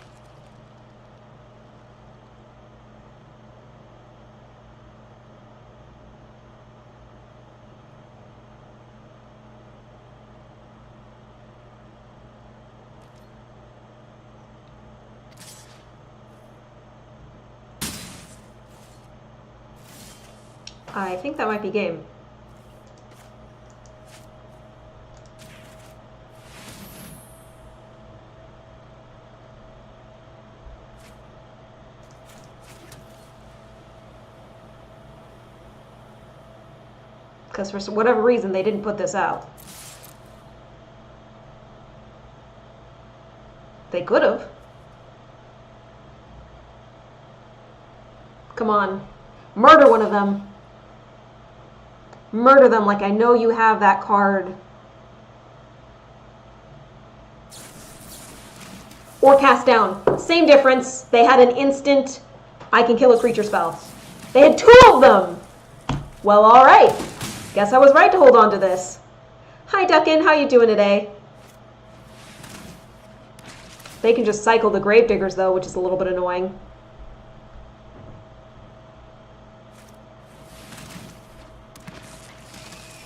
I think that might be game. Because for whatever reason, they didn't put this out. They could have. Come on. Murder one of them. Murder them like I know you have that card. Or cast down. Same difference. They had an instant, I can kill a creature spell. They had two of them. Well, all right. Guess I was right to hold on to this. Hi, Duckin. How you doing today? They can just cycle the Gravediggers, though, which is a little bit annoying.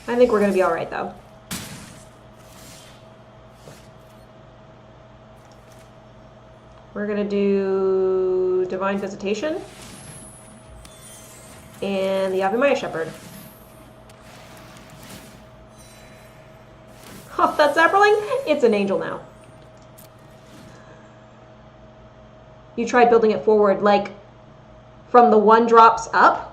I think we're going to be all right, though. We're going to do Divine Visitation and the Avimaya Shepherd. Oh, that's Zapperling? It's an angel now. You tried building it forward, like, from the 1-drops up?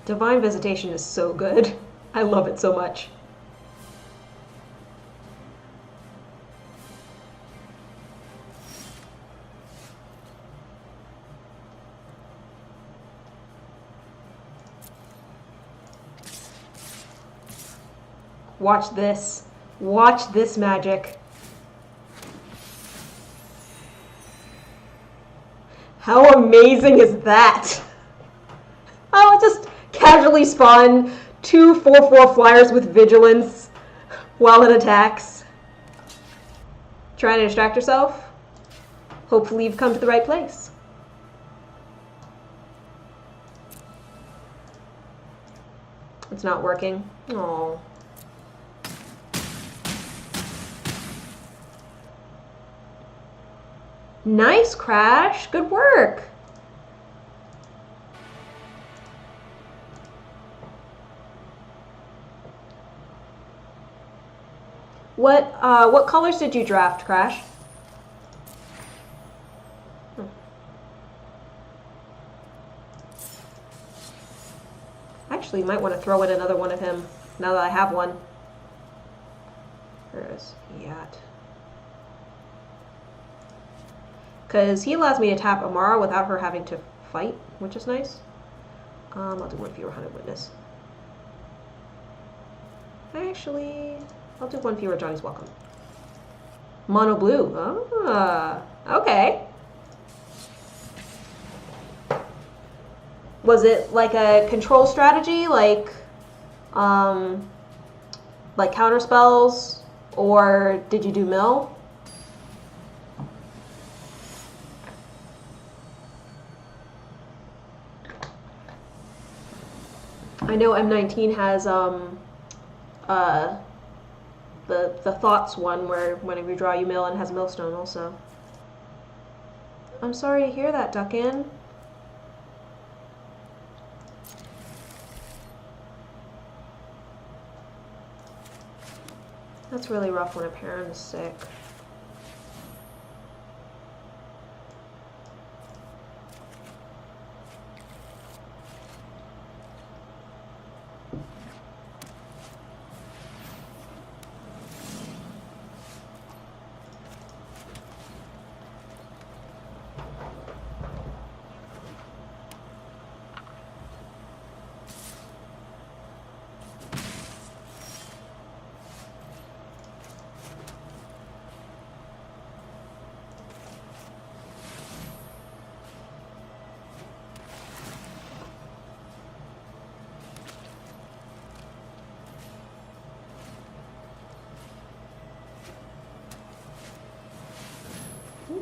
Divine Visitation is so good. I love it so much. Watch this. Watch this magic. How amazing is that? Oh, just casually spawn 2 4/4 flyers with vigilance while it attacks. Trying to distract yourself? Hopefully you've come to the right place. It's not working. Oh. Nice, Crash. Good work. What colors did you draft, Crash? Actually, Actually, you might want to throw in another one of him now that I have one. Where is he at? Because he allows me to tap Amara without her having to fight, which is nice. I'll do one fewer hunted witness. Actually, I'll do one fewer Johnny's welcome. Mono blue. Ah, okay. Was it like a control strategy, like counter spells, or did you do mill? I know M19 has the thoughts one where whenever you draw you mill and has millstone also. I'm sorry to hear that, Duckin. That's really rough when a parent is sick.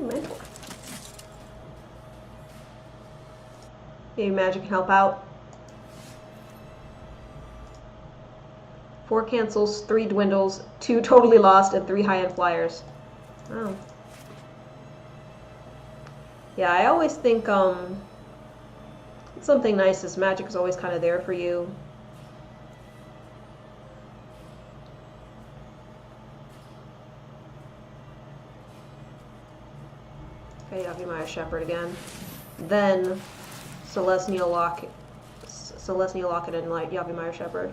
Mentor. Maybe magic can help out. 4 cancels, 3 dwindles, 2 totally lost, and 3 high-end flyers. Oh. Yeah, I always think something nice is magic is always kind of there for you. Okay, Yavimaya Shepherd again. Then Selesnya Locket and like Yavimaya Shepherd.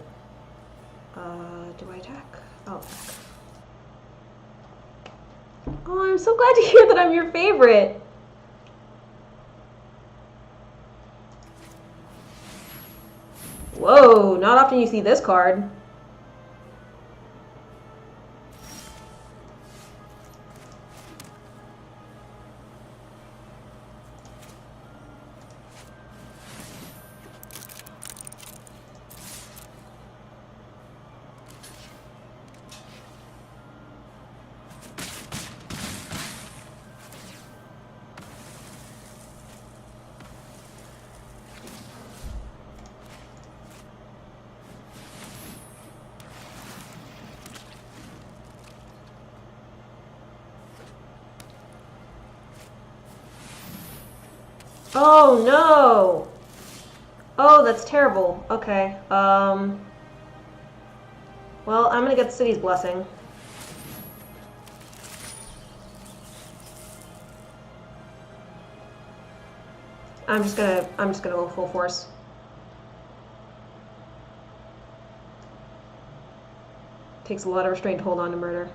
Do I attack? Oh, attack. Oh, I'm so glad to hear that I'm your favorite. Whoa, not often you see this card. Oh no! Oh, that's terrible. Okay. Well, I'm gonna get the city's blessing. I'm just gonna go full force. Takes a lot of restraint to hold on to murder.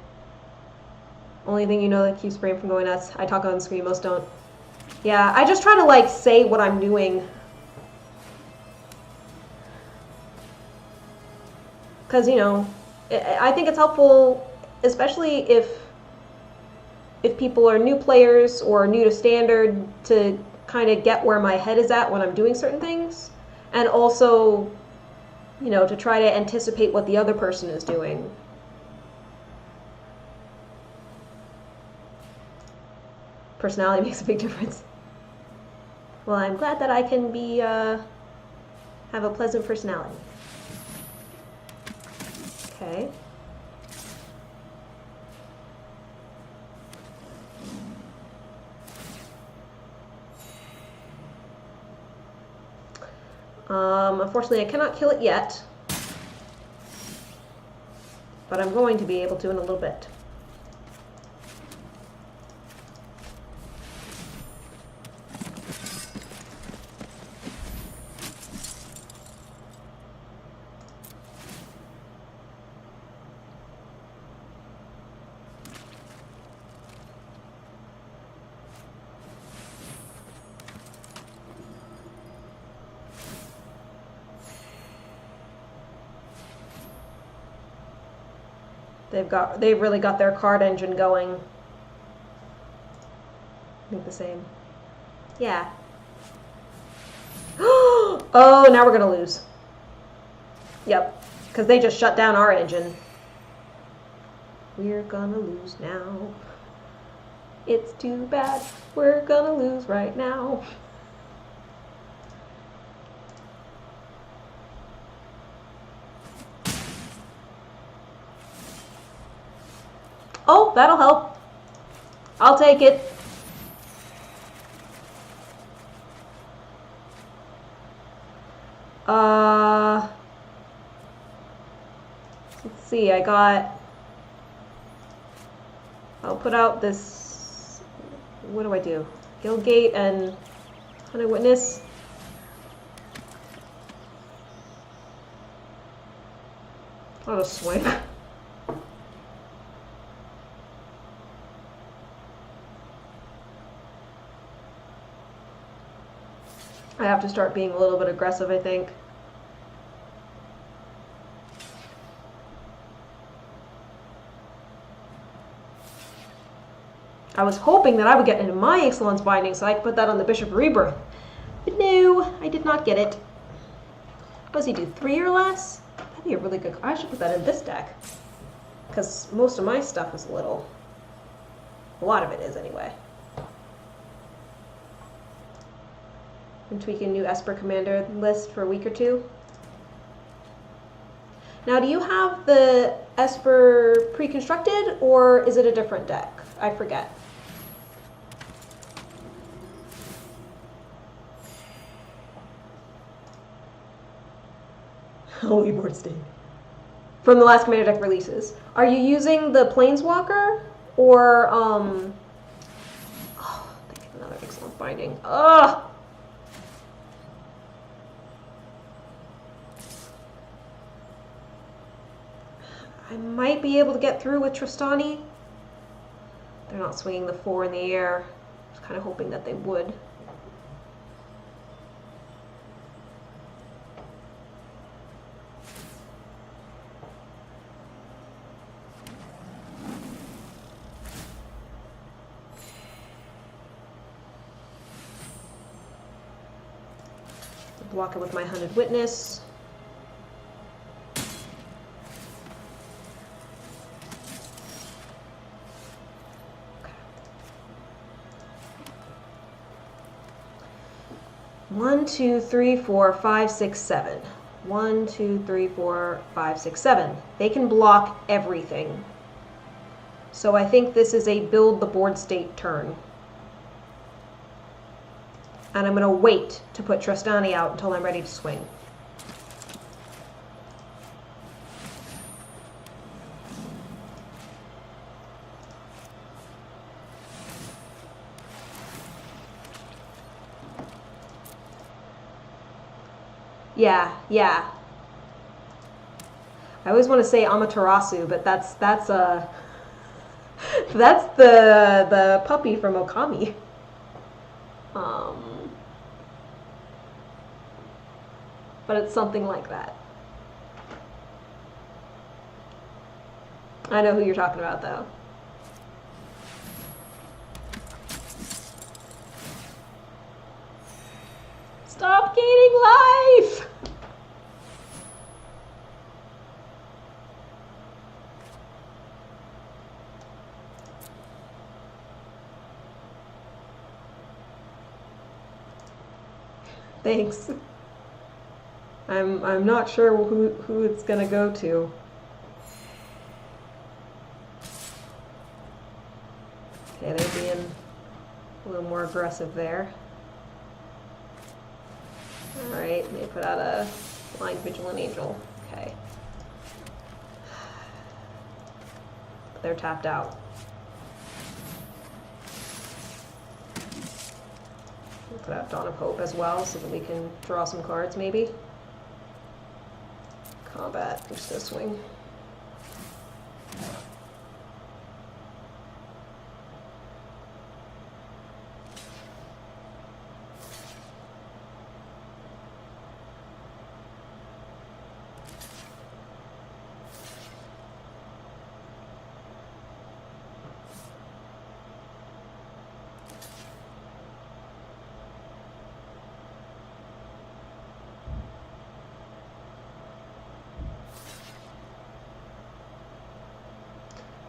Only thing you know that keeps brain from going nuts. I talk on screen, most don't. Yeah, I just try to like say what I'm doing. Because, you know, I think it's helpful, especially if people are new players or new to standard, to kind of get where my head is at when I'm doing certain things. And also, you know, to try to anticipate what the other person is doing. Personality makes a big difference. Well, I'm glad that I can be, have a pleasant personality. Okay. Unfortunately, I cannot kill it yet. But I'm going to be able to in a little bit. They've really got their card engine going. I think the same. Yeah. Oh, now we're gonna lose. Yep, because they just shut down our engine. We're gonna lose now. It's too bad. We're gonna lose right now. Oh, that'll help. I'll take it. Let's see, I'll put out this, what do I do? Guildgate and Hunted Witness. I'll just swing. I have to start being a little bit aggressive, I think. I was hoping that I would get into my Excellence Binding so I could put that on the Bishop of Rebirth. But no, I did not get it. What does he do, 3 or less? That'd be a really good... I should put that in this deck. Because most of my stuff is little. A lot of it is, anyway. I'm tweaking new Esper Commander list for a week or two. Now, do you have the Esper pre-constructed, or is it a different deck? I forget. Holy board state. From the last Commander deck releases. Are you using the Planeswalker, or, oh, think of another Excellent Binding. Ugh! I might be able to get through with Tristani. They're not swinging the 4 in the air. I was kind of hoping that they would. Block it with my Hunted Witness. One, two, three, four, five, six, seven. 1, 2, 3, 4, 5, 6, 7. They can block everything. So I think this is a build the board state turn. And I'm going to wait to put Tristani out until I'm ready to swing. Yeah. I always want to say Amaterasu, but that's the puppy from Okami. But it's something like that. I know who you're talking about, though. Stop gaining life! Thanks. I'm not sure who it's gonna go to. Okay, they're being a little more aggressive there. Alright, they put out a Blind Vigilant Angel. Okay. They're tapped out. We'll put out Dawn of Hope as well so that we can draw some cards maybe. Combat, I'm just gonna swing.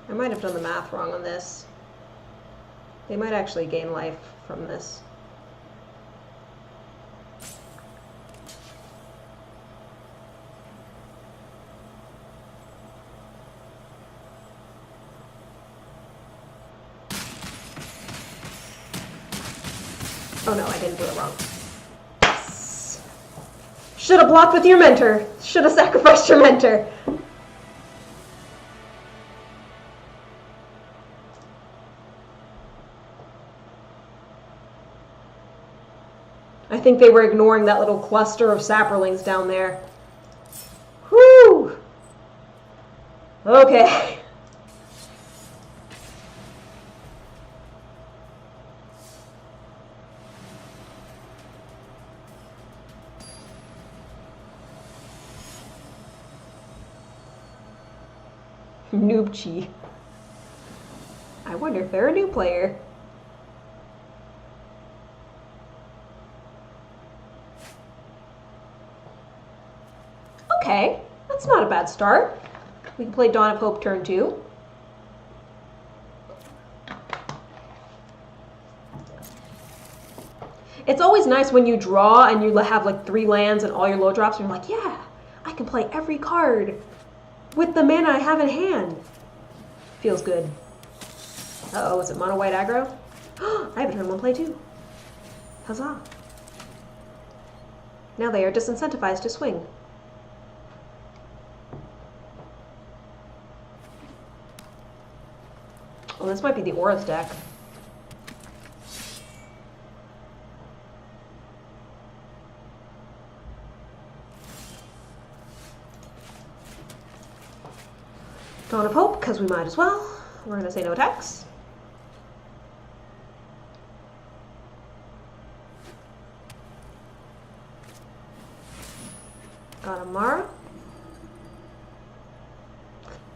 I might have done the math wrong on this. They might actually gain life from this. Oh no, I didn't do it wrong. Yes! Should have blocked with your mentor. Should have sacrificed your mentor. I think they were ignoring that little cluster of sapperlings down there. Whew! Okay. Noobchi. I wonder if they're a new player. Okay, that's not a bad start. We can play Dawn of Hope turn 2. It's always nice when you draw and you have like 3 lands and all your low drops and you're like, yeah, I can play every card with the mana I have in hand. Feels good. Uh-oh, is it mono white aggro? I have a turn 1 play too. Huzzah. Now they are disincentivized to swing. Oh, this might be the Aura's deck. Dawn of Hope, because we might as well. We're going to say no attacks. Got a Mara.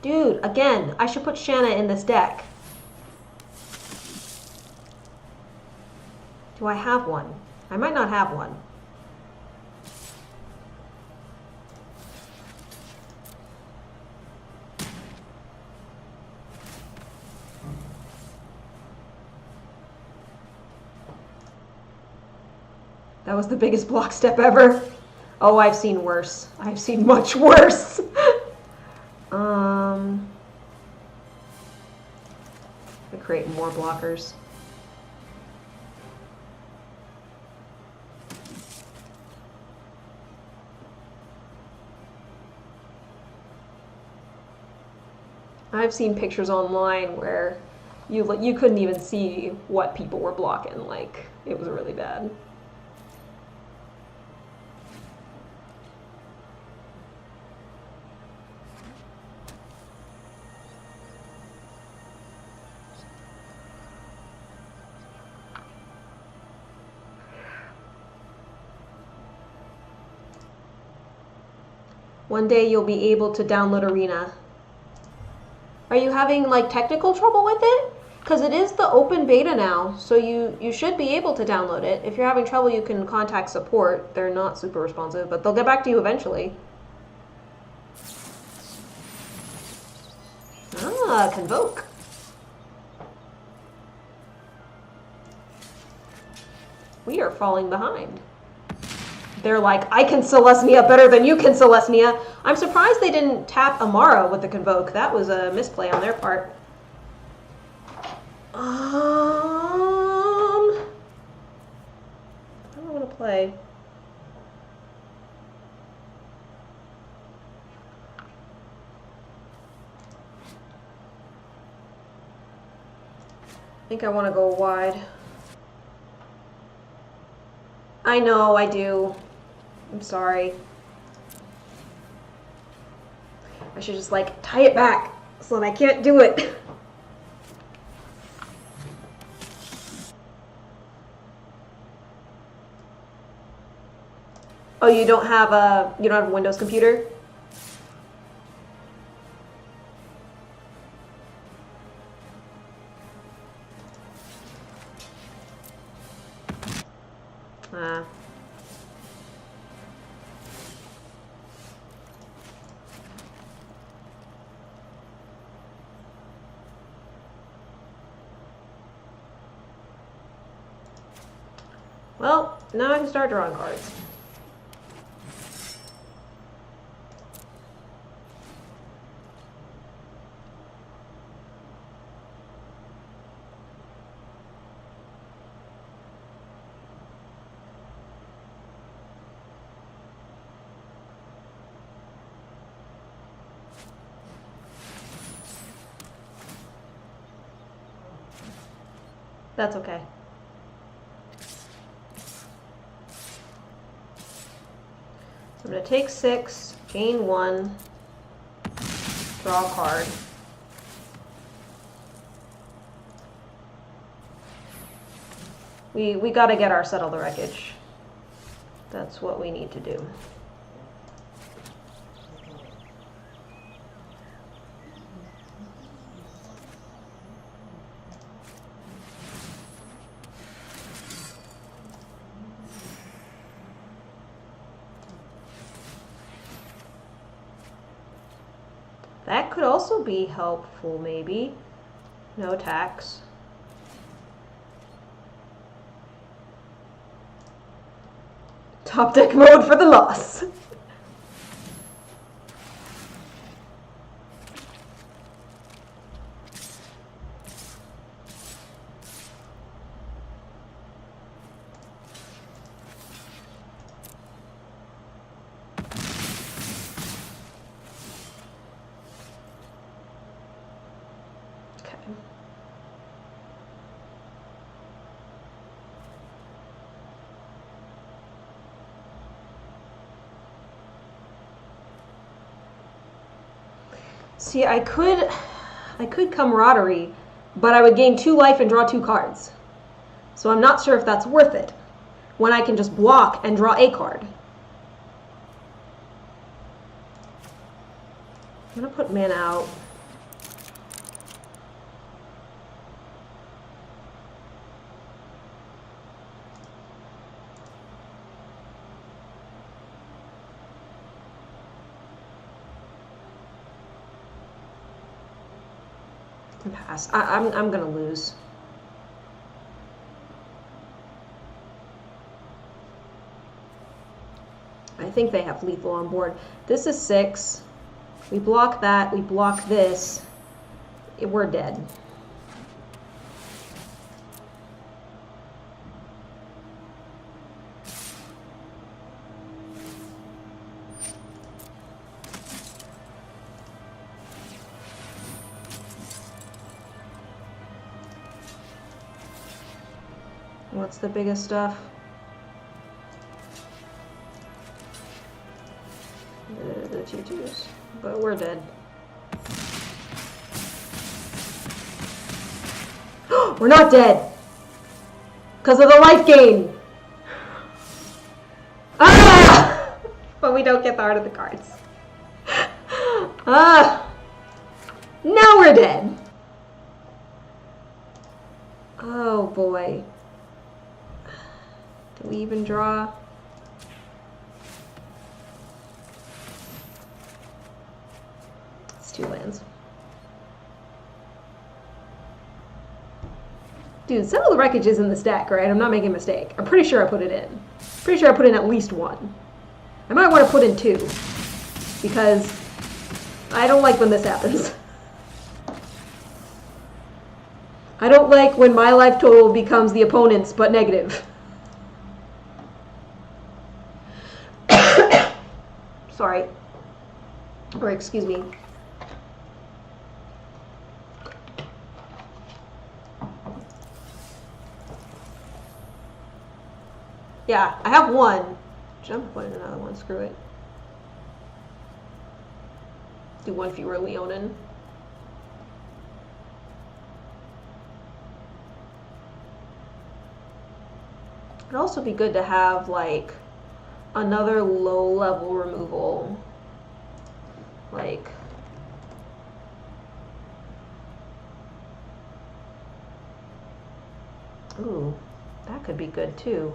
Dude, again, I should put Shanna in this deck. Do I have one? I might not have one. That was the biggest block step ever. Oh, I've seen worse. I've seen much worse. I create more blockers. I've seen pictures online where you couldn't even see what people were blocking. Like, it was really bad. One day you'll be able to download Arena. Are you having like technical trouble with it? Because it is the open beta now, so you should be able to download it. If you're having trouble, you can contact support. They're not super responsive, but they'll get back to you eventually. Ah, Convoke. We are falling behind. They're like, I can Selesnya better than you can Selesnya. I'm surprised they didn't tap Amara with the Convoke. That was a misplay on their part. What do I want to play? I think I want to go wide. I know, I do. I'm sorry. I should just like tie it back so that I can't do it. Oh, you don't have a Windows computer? Ah. Well, now I can start drawing cards. That's okay. So I'm going to take 6, gain 1, draw a card. We got to get our Settle the Wreckage. That's what we need to do. That could also be helpful, maybe. No attacks. Top deck mode for the loss. See, I could camaraderie, but I would gain 2 life and draw 2 cards. So I'm not sure if that's worth it, when I can just block and draw a card. I'm going to put mana out. Pass. I'm gonna lose. I think they have lethal on board. This is 6. We block that. We block this. We're dead. What's the biggest stuff? The 2/2s. But we're dead. We're not dead! Because of the life gain! Ah! But we don't get the Heart of the Cards. Ah! Now we're dead! Oh boy. Do we even draw? It's 2 lands. Dude, Settle the Wreckage is in this deck, right? I'm not making a mistake. I'm pretty sure I put it in. Pretty sure I put in at least 1. I might want to put in 2. Because I don't like when this happens. I don't like when my life total becomes the opponent's, but negative. Sorry. Or excuse me. Yeah, I have 1. Jump put in another one, screw it. Do 1 fewer Leonin. It'd also be good to have like another low level removal, like ooh, that could be good too,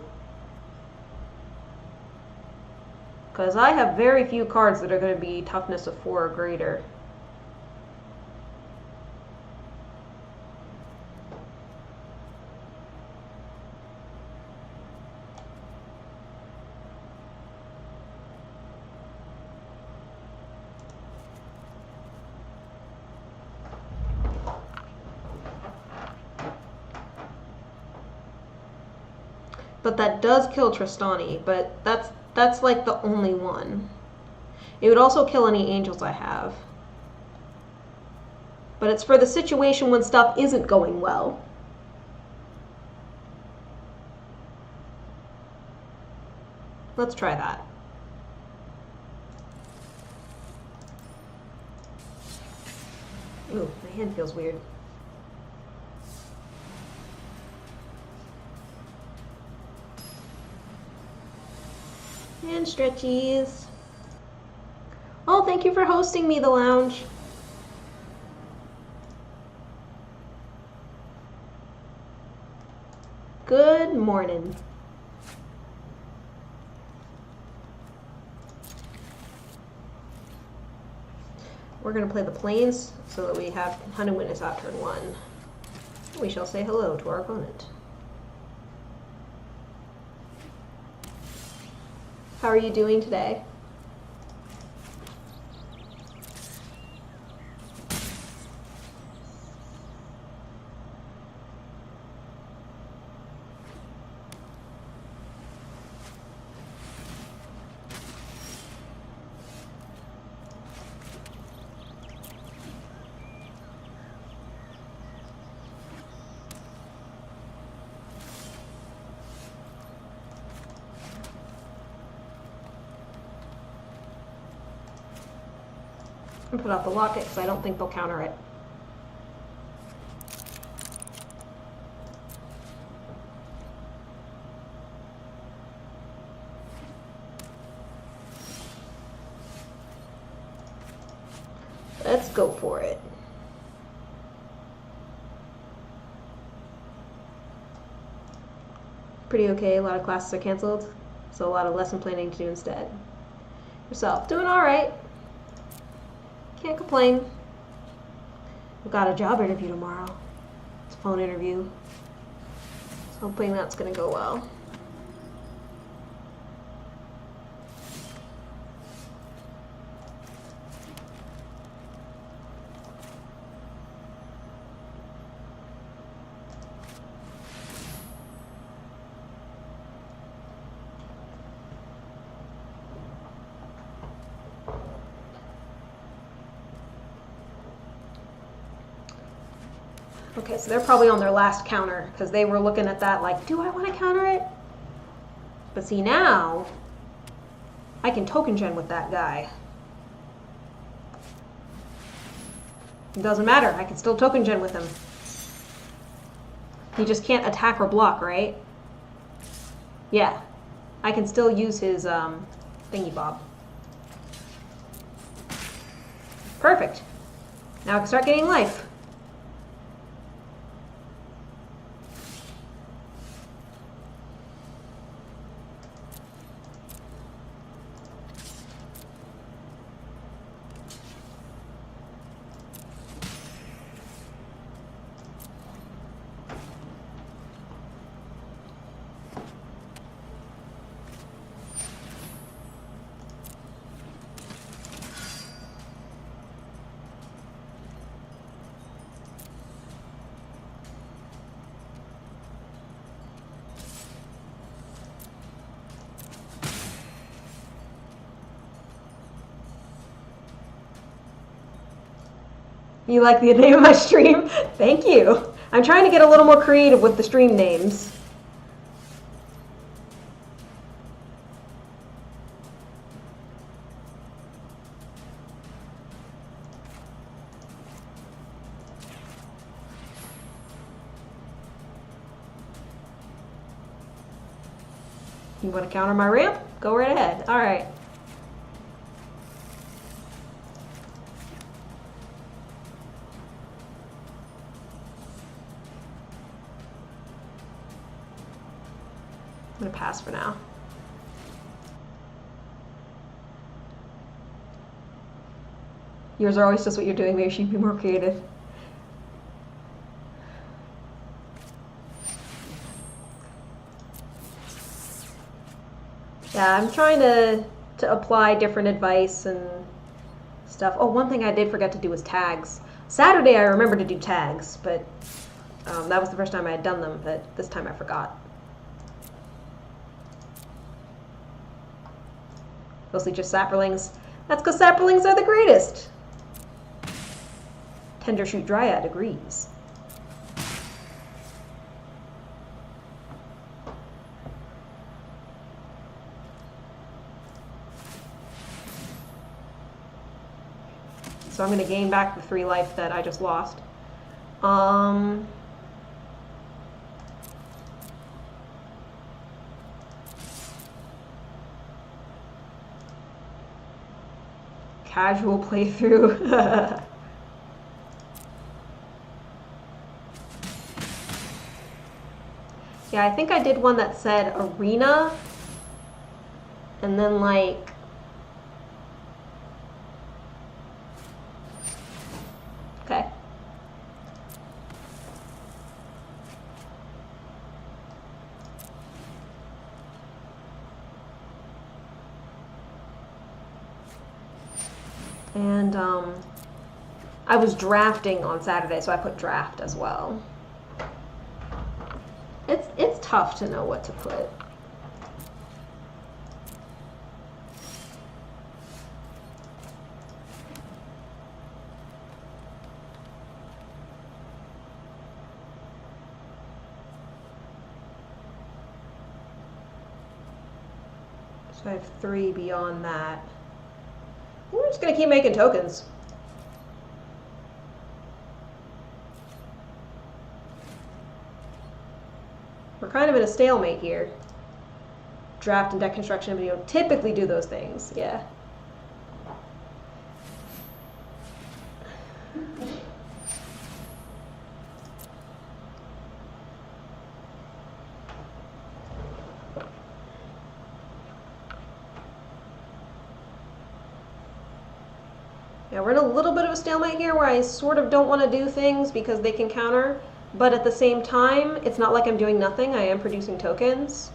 because I have very few cards that are going to be toughness of 4 or greater. But that does kill Tristani, but that's like the only one. It would also kill any angels I have. But it's for the situation when stuff isn't going well. Let's try that. Ooh, my hand feels weird. And stretchies. Oh, thank you for hosting me, the lounge. Good morning. We're going to play the plains so that we have Hunted Witness out turn 1. We shall say hello to our opponent. How are you doing today? And put out the locket because I don't think they'll counter it. Let's go for it. Pretty okay, a lot of classes are canceled, so a lot of lesson planning to do instead. Yourself, doing alright. Can't complain. We've got a job interview tomorrow. It's a phone interview. So hoping that's going to go well. Okay, so they're probably on their last counter because they were looking at that like, do I want to counter it? But see, now I can token gen with that guy. It doesn't matter. I can still token gen with him. He just can't attack or block, right? Yeah. I can still use his thingy bob. Perfect. Now I can start getting life. You like the name of my stream? Thank you. I'm trying to get a little more creative with the stream names. You want to counter my ramp? Go right ahead. All right. I'm going to pass for now. Yours are always just what you're doing. Maybe you should be more creative. Yeah, I'm trying to apply different advice and stuff. Oh, one thing I did forget to do was tags. Saturday I remembered to do tags, but that was the first time I had done them, but this time I forgot. Mostly just sapperlings. That's because sapperlings are the greatest. Tendershoot Dryad agrees. So I'm going to gain back the 3 life that I just lost. Casual playthrough. Yeah, I think I did one that said arena, and then like okay. And I was drafting on Saturday, so I put draft as well. It's tough to know what to put. So I have 3 beyond that. We're just gonna keep making tokens. We're kind of in a stalemate here. Draft and deck construction video typically do those things, yeah. Yeah, we're in a little bit of a stalemate here where I sort of don't want to do things because they can counter, but at the same time, it's not like I'm doing nothing. I am producing tokens.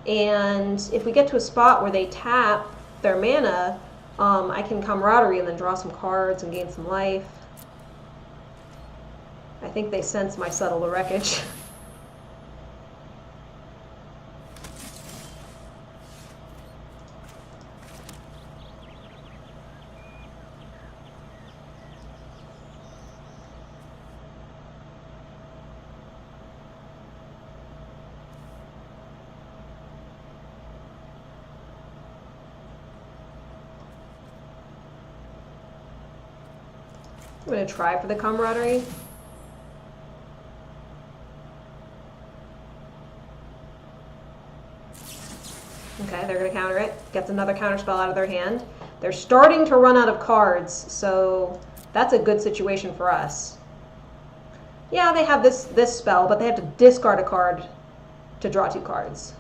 And if we get to a spot where they tap their mana, I can camaraderie and then draw some cards and gain some life. I think they sense my Settle the Wreckage. I'm going to try for the camaraderie. Okay, they're going to counter it. Gets another counter spell out of their hand. They're starting to run out of cards, so that's a good situation for us. Yeah, they have this spell, but they have to discard a card to draw 2 cards.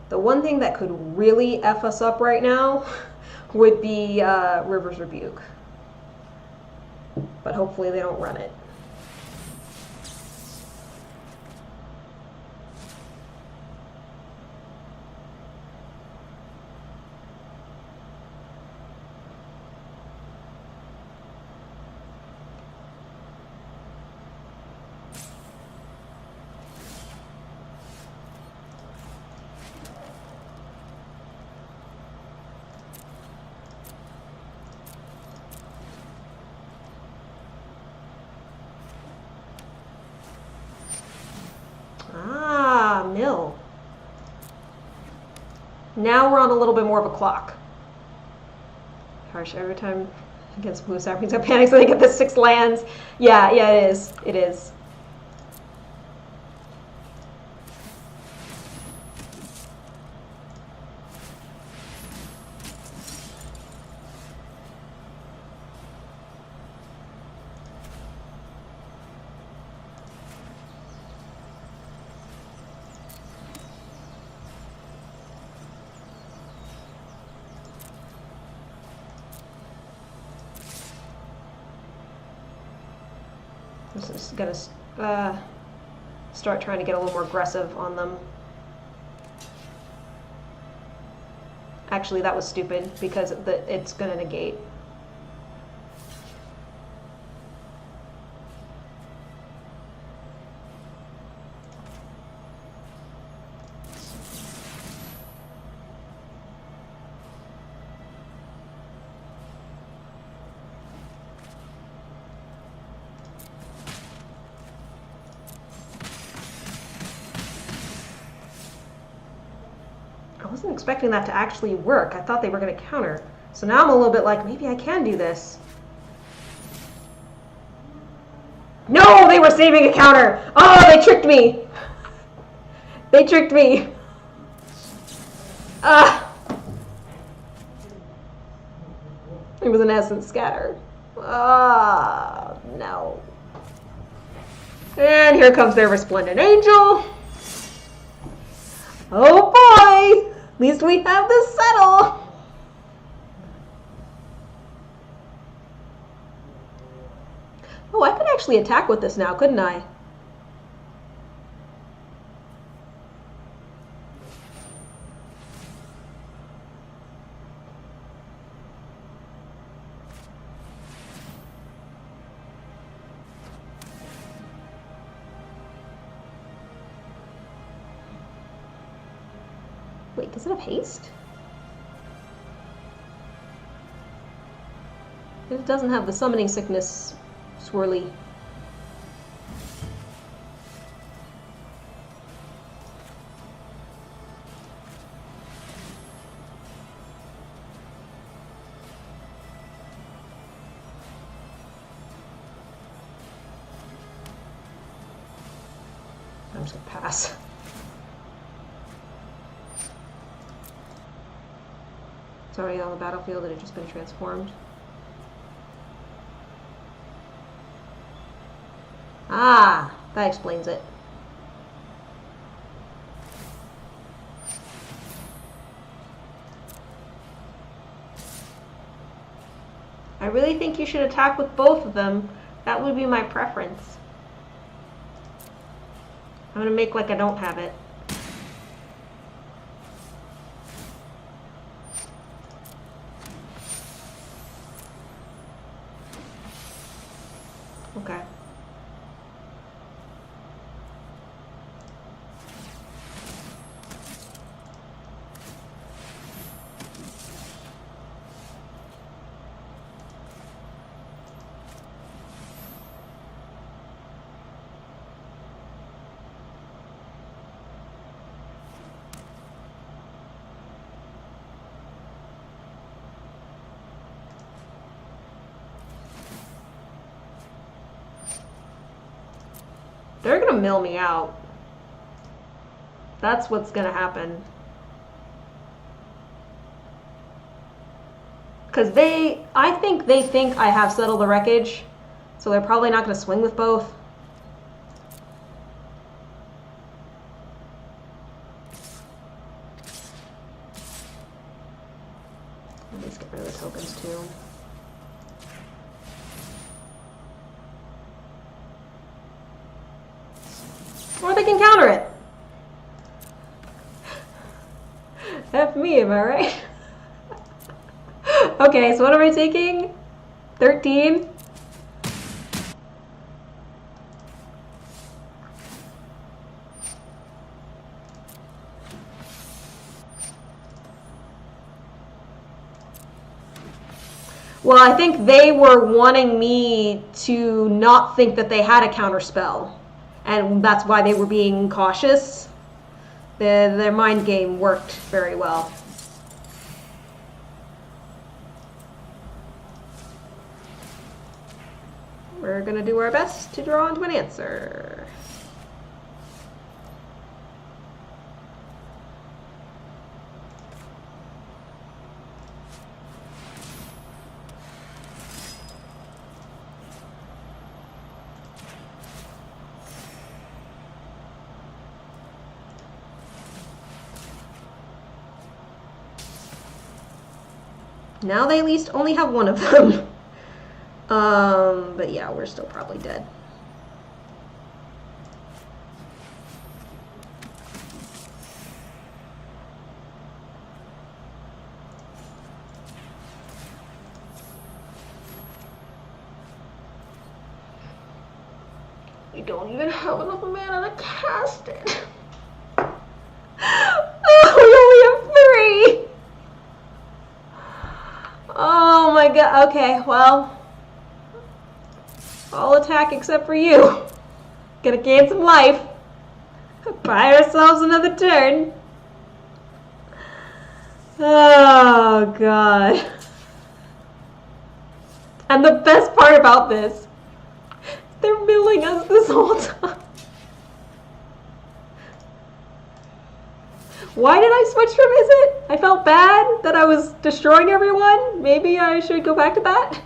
The one thing that could really F us up right now would be River's Rebuke. But hopefully they don't run it. Mill. Now we're on a little bit more of a clock. Harsh, every time against blue saplings, I panic so they get the 6 lands. Yeah, it is. It is. start trying to get a little more aggressive on them. Actually, that was stupid because it's going to negate. I wasn't expecting that to actually work. I thought they were going to counter. So now I'm a little bit like, maybe I can do this. No, they were saving a counter. Oh, they tricked me. They tricked me. Ah. It was an essence scatter. Ah, no. And here comes their resplendent angel. Oh boy! At least we have this settle. Oh, I could actually attack with this now, couldn't I? Wait, does it have haste? It doesn't have the summoning sickness swirly. I'm just gonna pass. It's already on the battlefield, it had just been transformed. Ah, that explains it. I really think you should attack with both of them. That would be my preference. I'm gonna make like I don't have it. Okay. They're gonna mill me out. That's what's gonna happen. Because I think they think I have Settle the Wreckage, so they're probably not gonna swing with both. At least get rid of the tokens too. Or they can counter it. F me, am I right? Okay, so what am I taking? 13? Well, I think they were wanting me to not think that they had a counter spell. And that's why they were being cautious. Their mind game worked very well. We're gonna do our best to draw into an answer. Now they at least only have one of them. But yeah, we're still probably dead. I don't even have enough mana to cast it. Oh, we only have 3! Oh my god, okay, well. I'll attack except for you. Gonna gain some life. Buy ourselves another turn. Oh god. And the best part about this, they're milling us this whole time. Why did I switch from Izzet? I felt bad that I was destroying everyone. Maybe I should go back to that.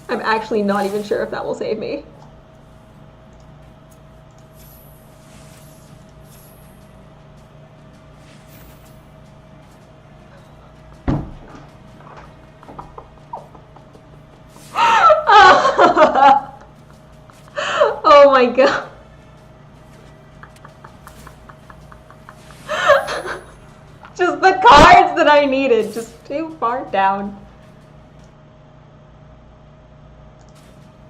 I'm actually not even sure if that will save me. Oh my god. Just the cards that I needed, just too far down.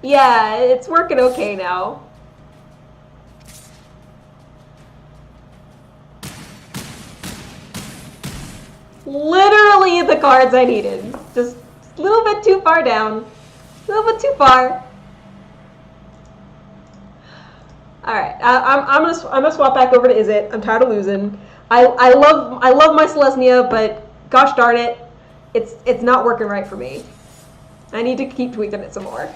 Yeah, it's working okay now. Literally the cards I needed. Just a little bit too far down. A little bit too far. Alright, I'm gonna swap back over to Izzet. I'm tired of losing. I love my Selesnya, but gosh darn it, it's not working right for me. I need to keep tweaking it some more.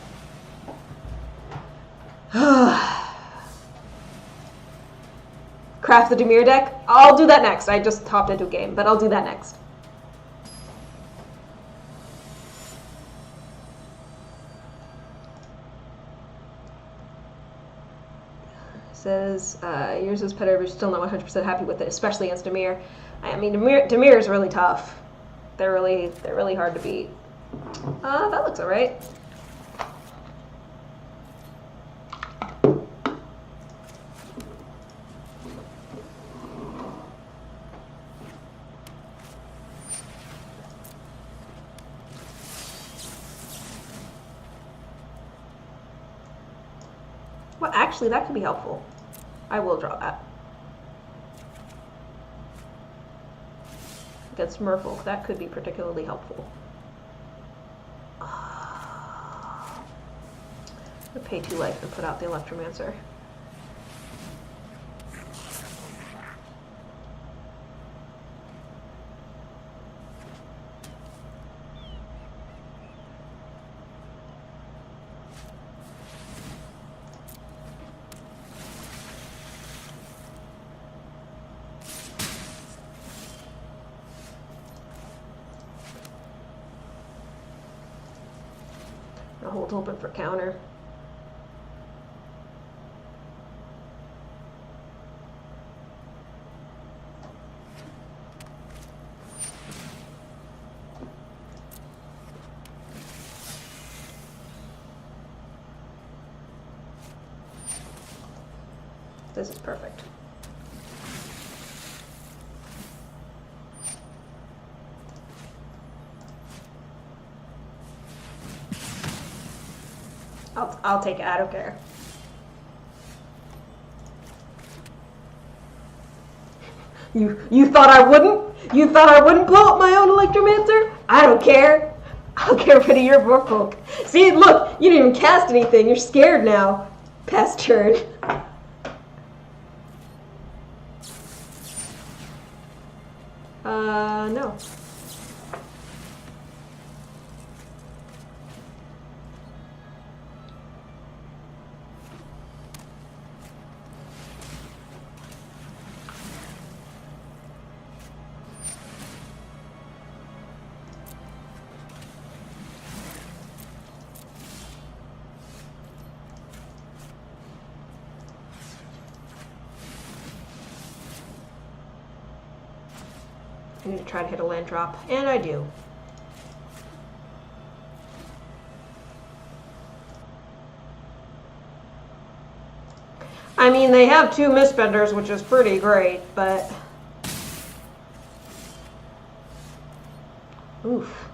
Craft the Dimir deck? I'll do that next. I just hopped into a game, but I'll do that next. Says, yours is better, but still not 100% happy with it, especially against Dimir. I mean, Dimir is really tough. They're really hard to beat. That looks alright. Well, actually, that could be helpful. I will draw that. Against Merfolk, that could be particularly helpful. I'll pay 2 life and put out the Electromancer. I'll hold open for counter. This is perfect. I'll take it. I don't care. You thought I wouldn't? You thought I wouldn't blow up my own Electromancer? I don't care. I'll get rid of your Merfolk. See, look, you didn't even cast anything. You're scared now. Past turn. No. I need to try to hit a land drop, and I do. I mean, they have 2 misbenders, which is pretty great, but Oof.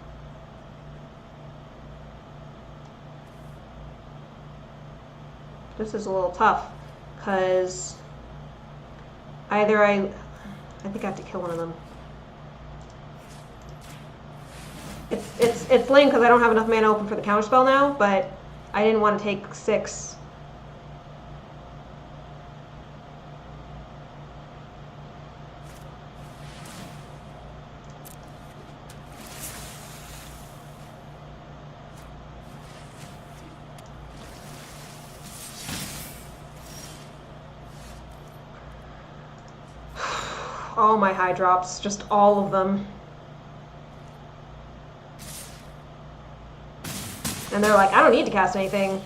This is a little tough, because either I think I have to kill one of them. It's lame because I don't have enough mana open for the counterspell now, but I didn't want to take 6. All my high drops, just all of them. And they're like, I don't need to cast anything.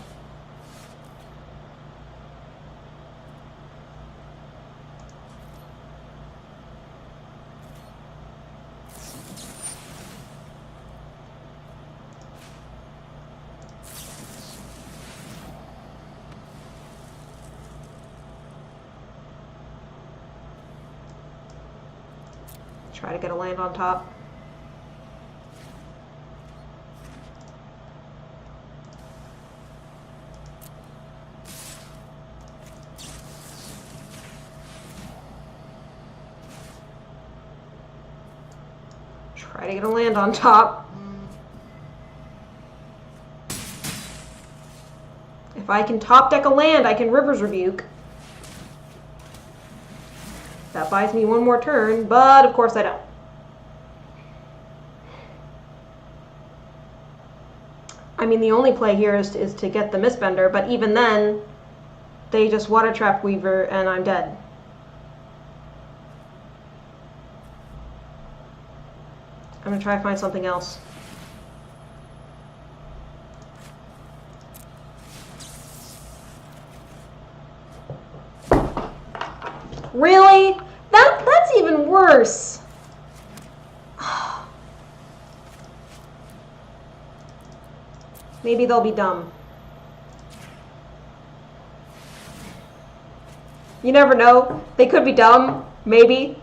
Try to get a land on top. Try to get a land on top. If I can top deck a land, I can River's Rebuke. That buys me one more turn, but of course I don't. I mean, the only play here is to get the Mistbender, but even then, they just Water Trap Weaver and I'm dead. I'm gonna try to find something else. Really? That's even worse. Maybe they'll be dumb. You never know. They could be dumb. Maybe.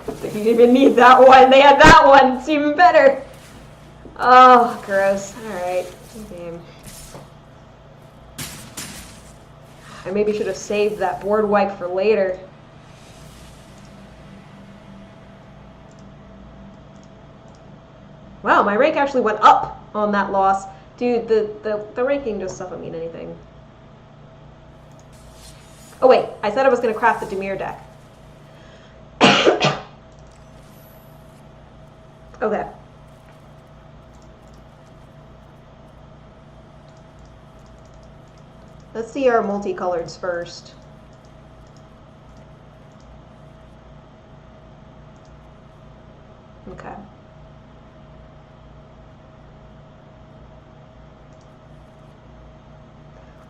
They didn't even need that one. They had that one. It's even better. Oh, gross. Alright. Damn. I maybe should have saved that board wipe for later. Wow, my rank actually went up on that loss. Dude, the ranking just doesn't mean anything. Oh wait, I said I was going to craft the Dimir deck. Okay. Let's see our multicoloreds first. Okay.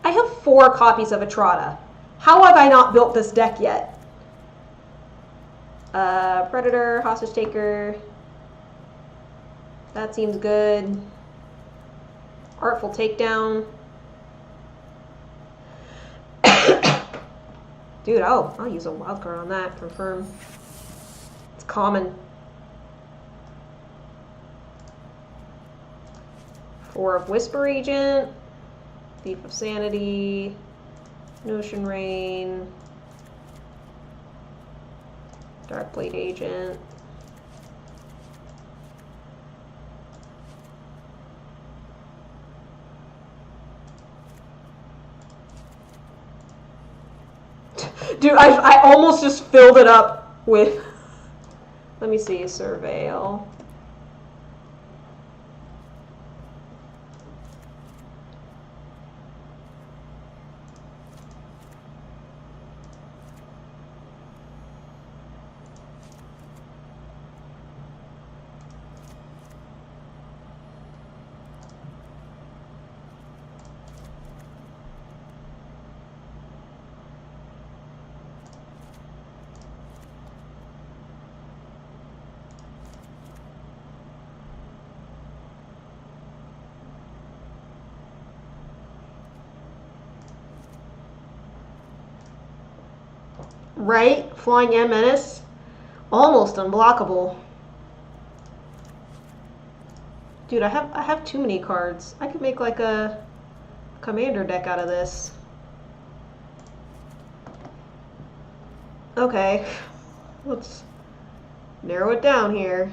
I have 4 copies of Etrata. How have I not built this deck yet? Predator, Hostage Taker. That seems good. Artful Takedown. Dude, I'll use a wild card on that, confirm. It's common. 4 of Whisper Agent. Thief of Sanity. Notion Rain. Darkblade Agent. Dude, I almost just filled it up with... Let me see, Surveil. Right? Flying and menace. Almost unblockable. Dude, I have too many cards. I could make like a commander deck out of this. Okay. Let's narrow it down here.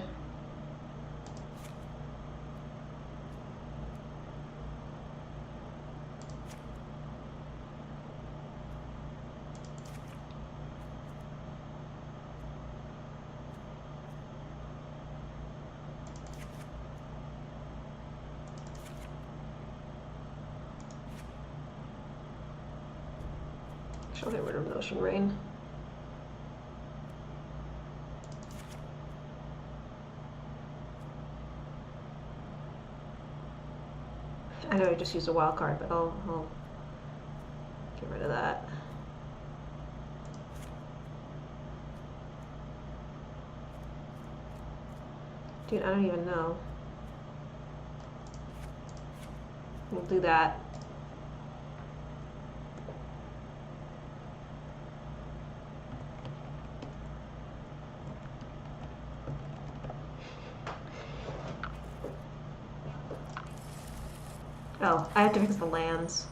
I'll get rid of Ocean Rain. I know I just used a wild card, but I'll get rid of that. Dude, I don't even know. We'll do that. Oh, I have to fix the lands.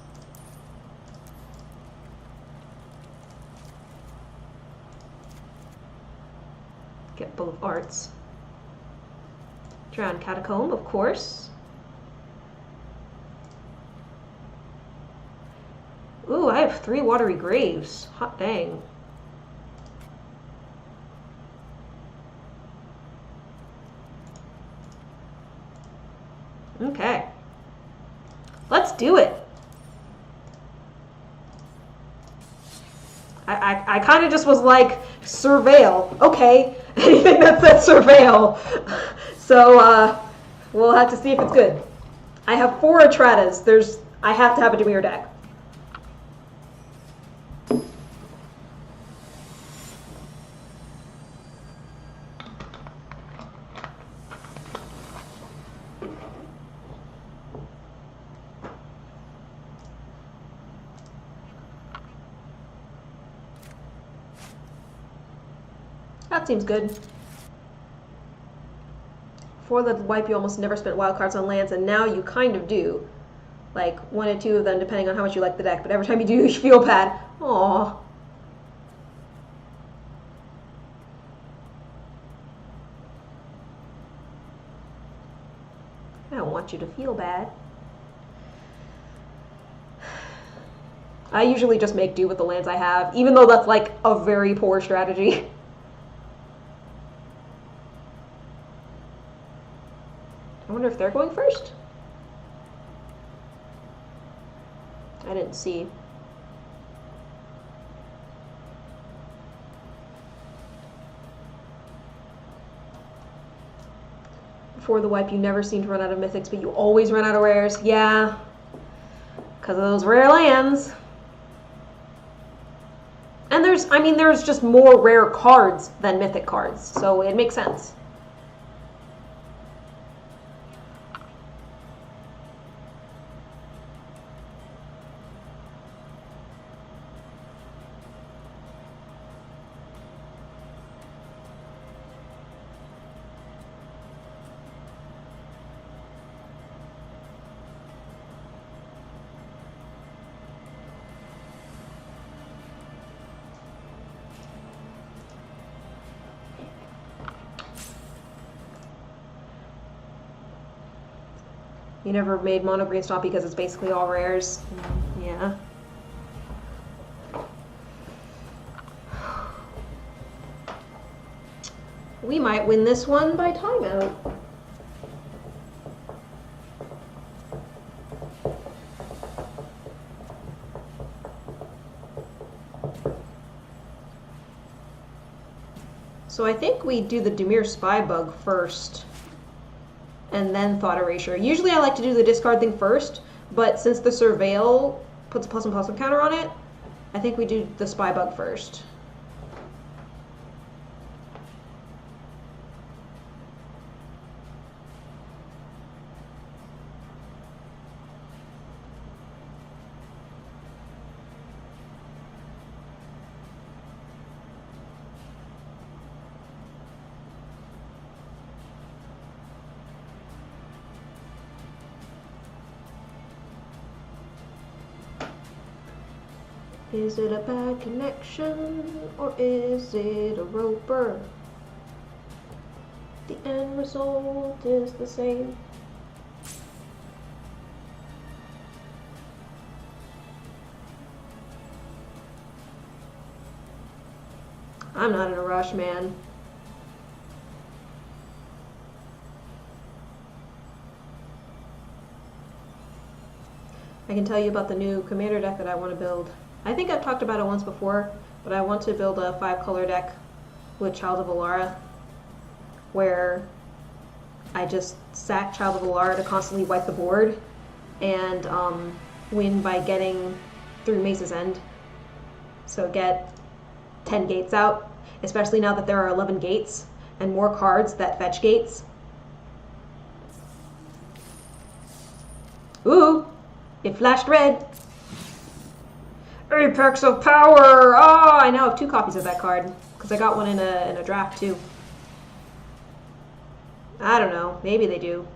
Get both arts. Drowned Catacomb, of course. Ooh, I have 3 Watery Graves. Hot dang. Okay. Let's do it. I kind of just was like, surveil. Okay. Anything that says surveil. So, we'll have to see if it's good. I have 4 Atratas. I have to have a Dimir deck. That seems good. Before the wipe, you almost never spent wild cards on lands, and now you kind of do. Like, 1 or 2 of them, depending on how much you like the deck. But every time you do, you feel bad. Aww. I don't want you to feel bad. I usually just make do with the lands I have, even though that's like a very poor strategy. I wonder if they're going first? I didn't see. Before the wipe, you never seem to run out of mythics, but you always run out of rares. Yeah, because of those rare lands. And there's just more rare cards than mythic cards, so it makes sense. You never made mono green stop because it's basically all rares. Yeah. We might win this one by timeout. So I think we do the Dimir Spy Bug first, and then Thought Erasure. Usually I like to do the discard thing first, but since the Surveil puts a +1/+1 counter on it, I think we do the Spy Bug first. Is it a bad connection or is it a roper? The end result is the same. I'm not in a rush, man. I can tell you about the new commander deck that I want to build. I think I've talked about it once before, but I want to build a 5-color deck with Child of Alara, where I just sack Child of Alara to constantly wipe the board and win by getting through Mace's End. So get 10 gates out, especially now that there are 11 gates and more cards that fetch gates. Ooh! It flashed red. Apex of Power! Oh, I now have 2 copies of that card, because I got one in a draft too. I don't know. Maybe they do.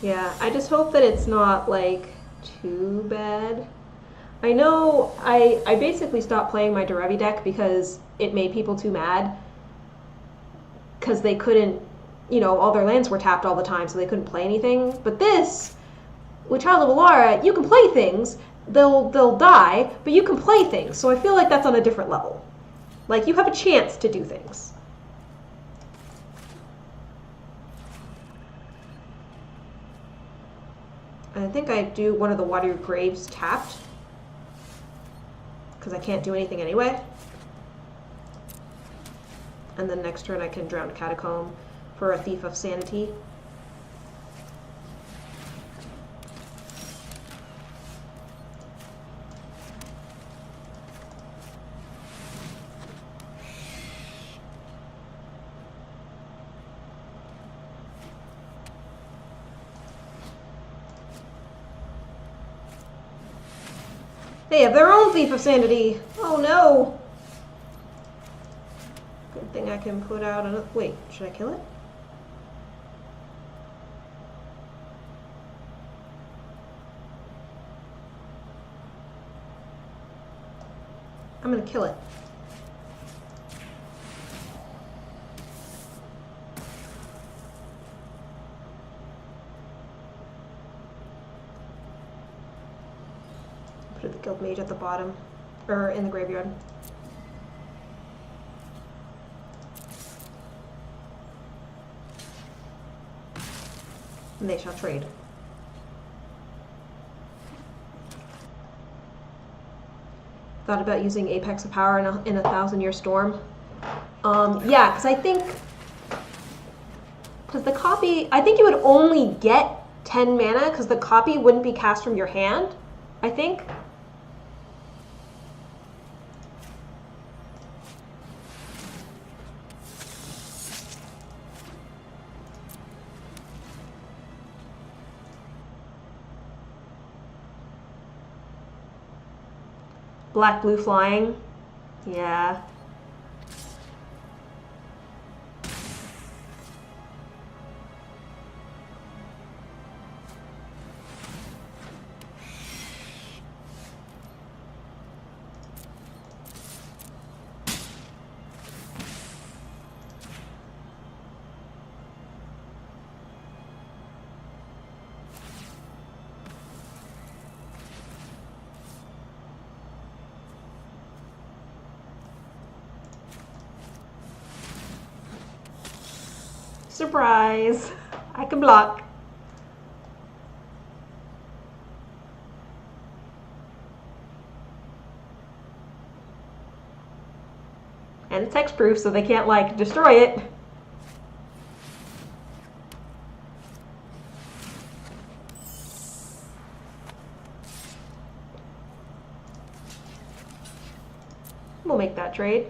Yeah, I just hope that it's not, like, too bad. I know I basically stopped playing my Derevi deck because it made people too mad. Because they couldn't, you know, all their lands were tapped all the time, so they couldn't play anything. But this, with Child of Alara, you can play things. They'll die, but you can play things. So I feel like that's on a different level. Like, you have a chance to do things. I think I do one of the Watery Graves tapped, because I can't do anything anyway. And then next turn I can Drowned Catacomb for a Thief of Sanity. They have their own Thief of Sanity! Oh no! Good thing I can put out another... Wait, should I kill it? I'm gonna kill it. Put the Guild Mage at the bottom, or in the graveyard. And they shall trade. Thought about using Apex of Power in a 1,000-Year Storm. Yeah, because I think... Because the copy... I think you would only get 10 mana, because the copy wouldn't be cast from your hand, I think. Black, blue flying. Yeah. Surprise! I can block. And it's hexproof, so they can't, like, destroy it. We'll make that trade.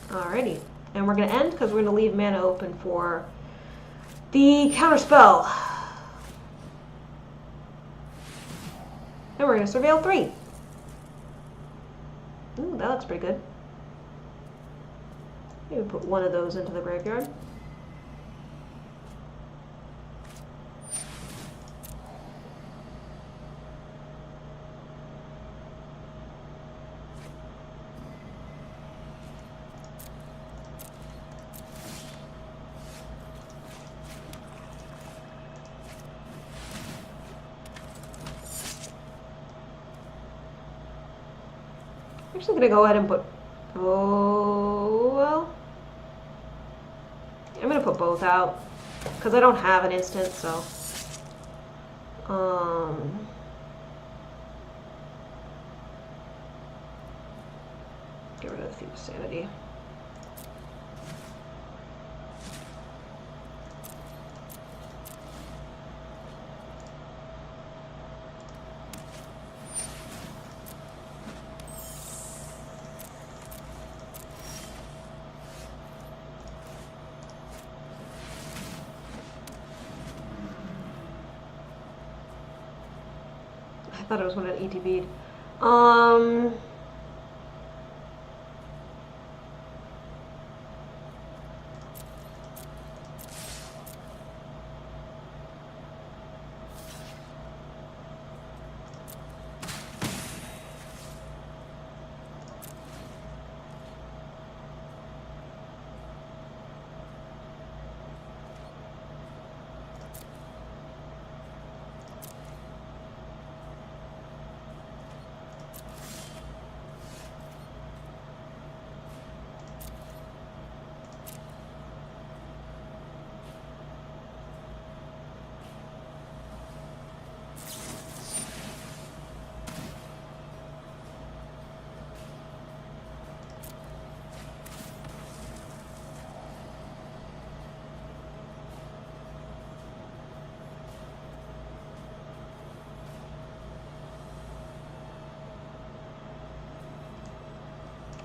Alrighty. And we're going to end because we're going to leave mana open for the counterspell. And we're going to surveil 3. Ooh, that looks pretty good. Maybe put one of those into the graveyard. I'm actually going to go ahead and put... Oh, well... I'm going to put both out. Because I don't have an instant, so... Get rid of the Thief of Sanity. I thought it was one of ETB'd.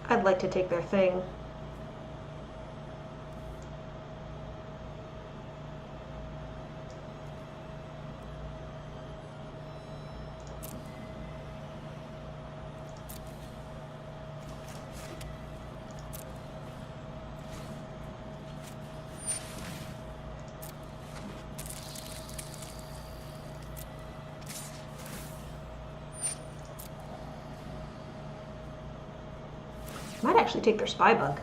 I'd like to take their thing. Might actually take their spy bug.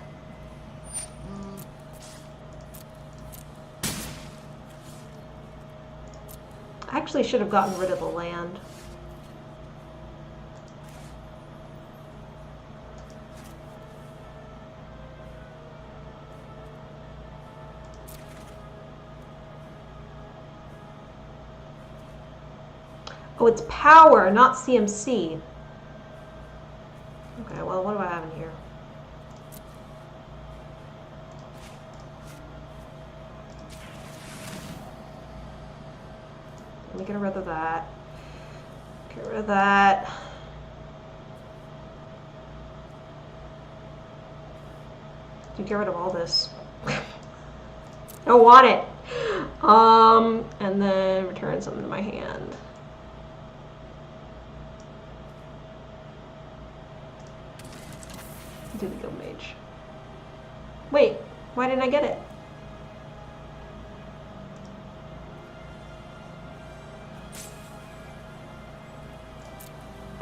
I actually should have gotten rid of the land. Oh, it's power, not CMC. Okay, well, what do I have in here? Let me get rid of that. Get rid of that. You get rid of all this. I don't want it. And then return something to my hand. Do the Guild Mage. Wait, why didn't I get it?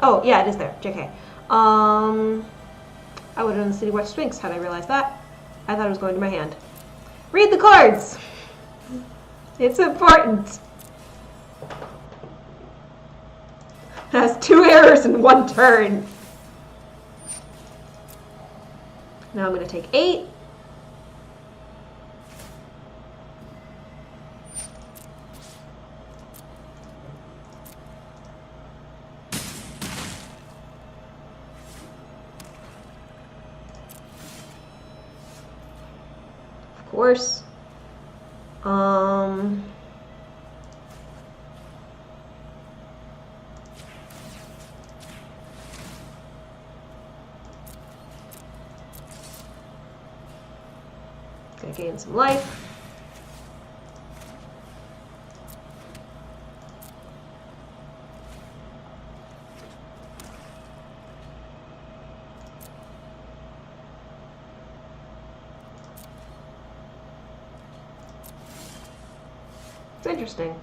Oh, yeah, it is there. JK. I would have done the City Watch Sphinx had I realized that. I thought it was going to my hand. Read the cards! It's important. It has 2 errors in 1 turn. Now I'm going to take 8. Of course. Gonna gain some life. It's interesting.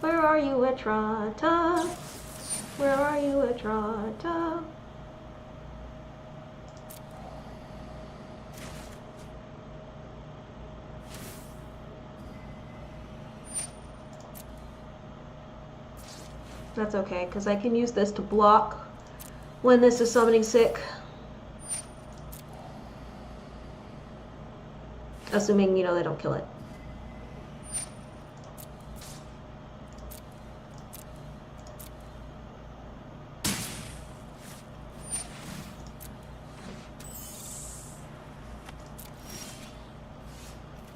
Where are you, Etrata? Where are you, Etrata? That's okay, because I can use this to block when this is summoning sick. Assuming, you know, they don't kill it.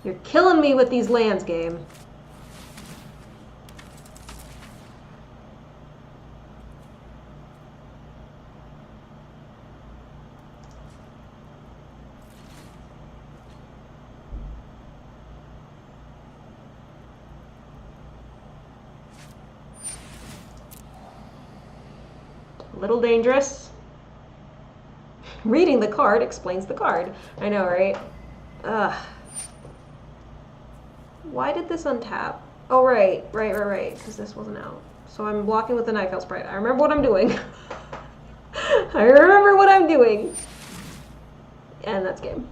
You're killing me with these lands, game. A little dangerous. Reading the card explains the card. I know, right? Ugh. Why did this untap? Oh, right, because this wasn't out. So I'm blocking with the Night Veil Sprite. I remember what I'm doing. I remember what I'm doing. And that's game.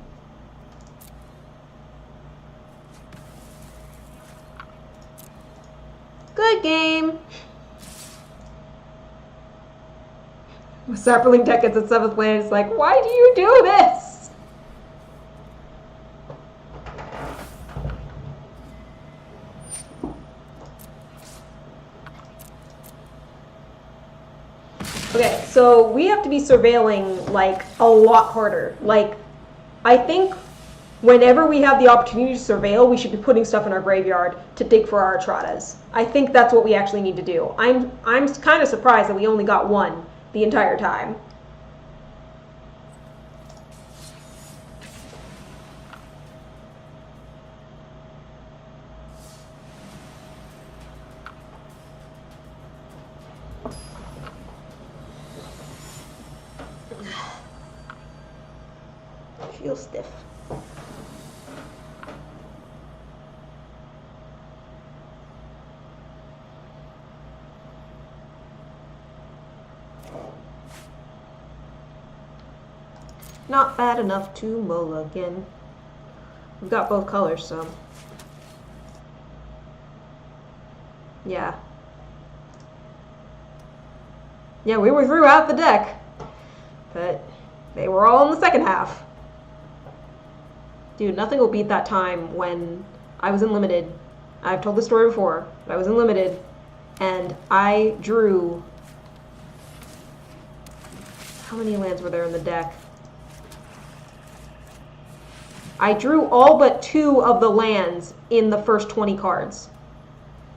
Good game. Sapperling deck gets its 7th land. It's like, why do you do this? Okay, so we have to be surveilling, like, a lot harder. Like, I think whenever we have the opportunity to surveil, we should be putting stuff in our graveyard to dig for our Atratas. I think that's what we actually need to do. I'm kind of surprised that we only got one the entire time. Feel stiff. Not bad enough to mulligan. We've got both colors, so yeah. Yeah, we were throughout the deck, but they were all in the second half. Dude, nothing will beat that time when I was in Limited. I've told this story before, but I was in Limited, and I drew... How many lands were there in the deck? I drew all but 2 of the lands in the first 20 cards.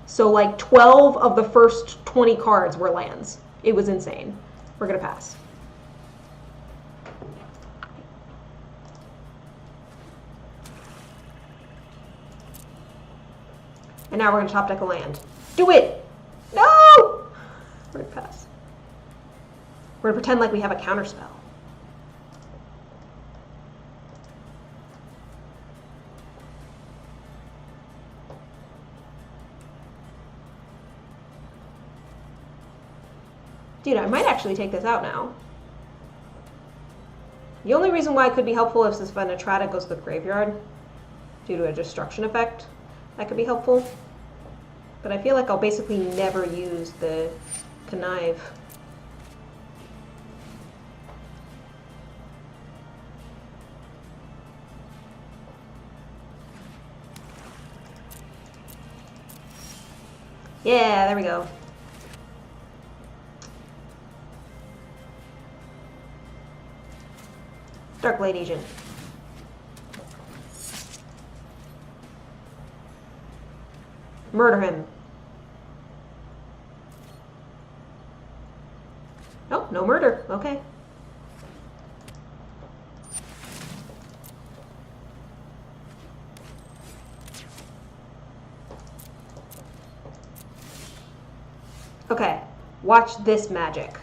So, like, 12 of the first 20 cards were lands. It was insane. We're gonna pass. And now we're going to top deck a land. Do it! No! We're going to pass. We're going to pretend like we have a counterspell. Dude, I might actually take this out now. The only reason why it could be helpful is if an Atrata goes to the graveyard due to a destruction effect. That could be helpful. But I feel like I'll basically never use the connive. Yeah, there we go. Dark Blade Agent. Murder him. Oh, no murder. Okay. Okay. Watch this magic.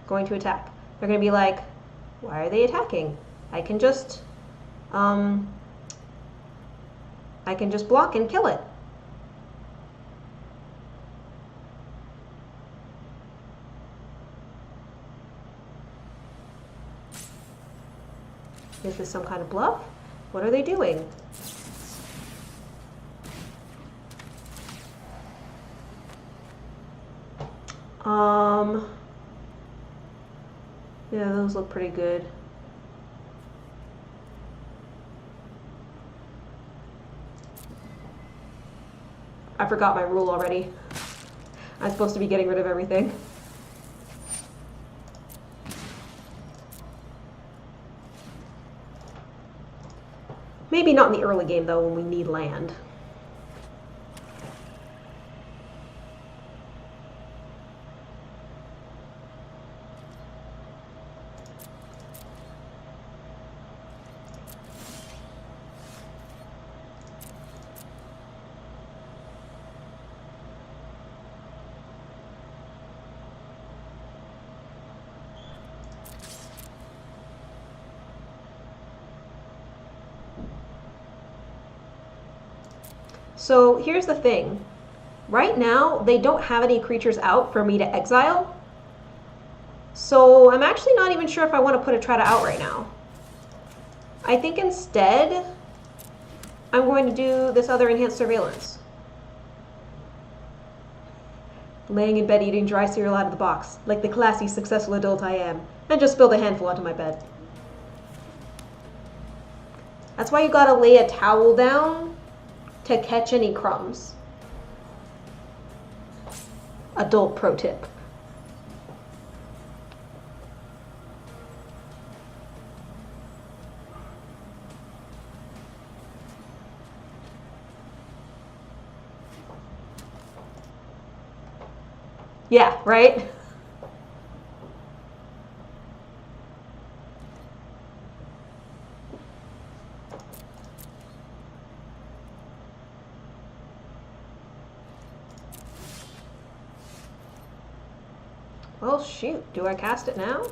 Going to attack. They're going to be like, why are they attacking? I can just block and kill it. Is this some kind of bluff? What are they doing? Yeah, those look pretty good. I forgot my rule already. I'm supposed to be getting rid of everything. Maybe not in the early game, though, when we need land. So here's the thing. Right now, they don't have any creatures out for me to exile. So I'm actually not even sure if I want to put a Trata out right now. I think instead, I'm going to do this other enhanced surveillance. Laying in bed eating dry cereal out of the box, like the classy, successful adult I am, and just spilled a handful onto my bed. That's why you gotta lay a towel down to catch any crumbs. Adult pro tip. Yeah, right? Well, shoot. Do I cast it now?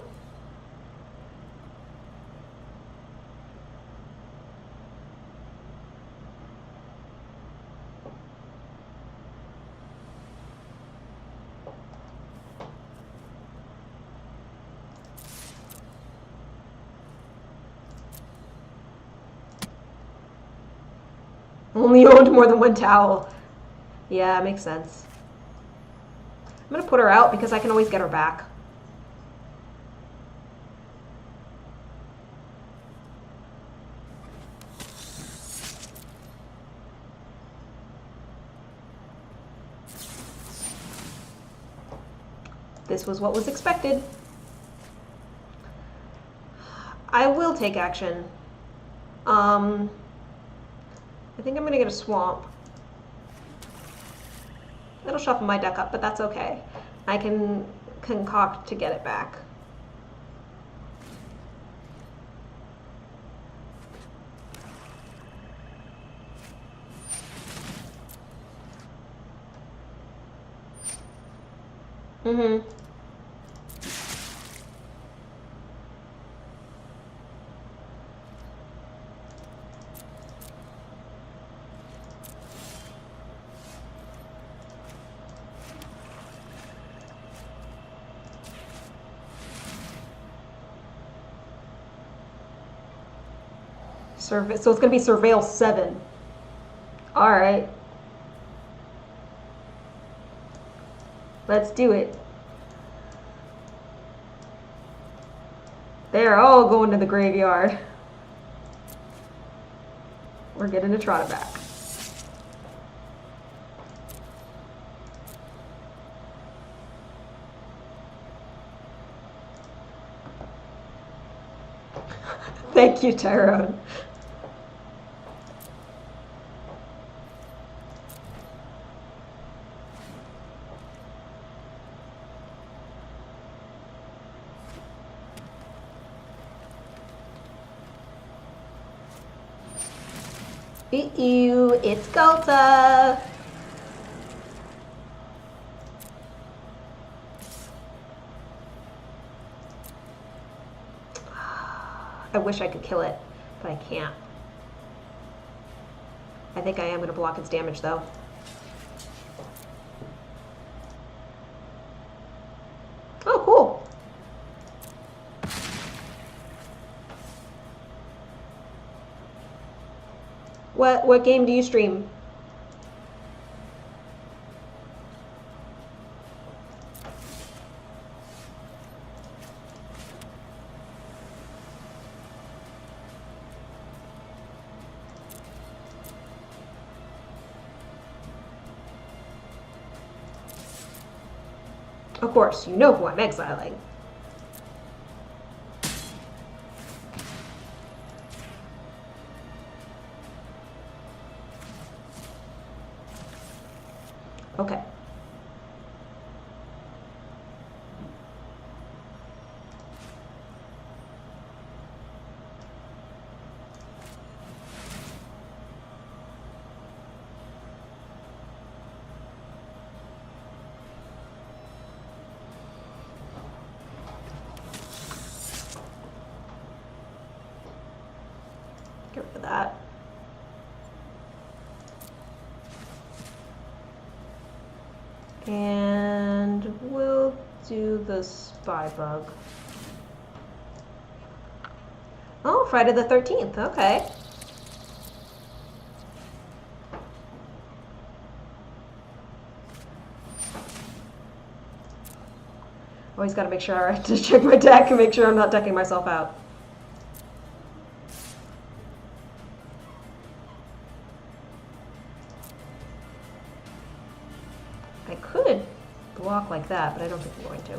Only owned more than one towel. Yeah, makes sense. I'm gonna put her out because I can always get her back. This was what was expected. I will take action. I think I'm gonna get a swamp. It'll shuffle my deck up, but that's okay. I can concoct to get it back. Mm-hmm. So it's going to be Surveil 7. Alright. Let's do it. They're all going to the graveyard. We're getting a Trotta back. Thank you, Tyrone. Ew, it's Galta. I wish I could kill it, but I can't. I think I am going to block its damage, though. Oh, cool. What game do you stream? Of course, you know who I'm exiling. Okay. Get rid of that. And we'll do the spy bug. Oh, Friday the 13th. Okay. Always got to make sure I just check my deck and make sure I'm not decking myself out. I could block like that, but I don't think I'm going to.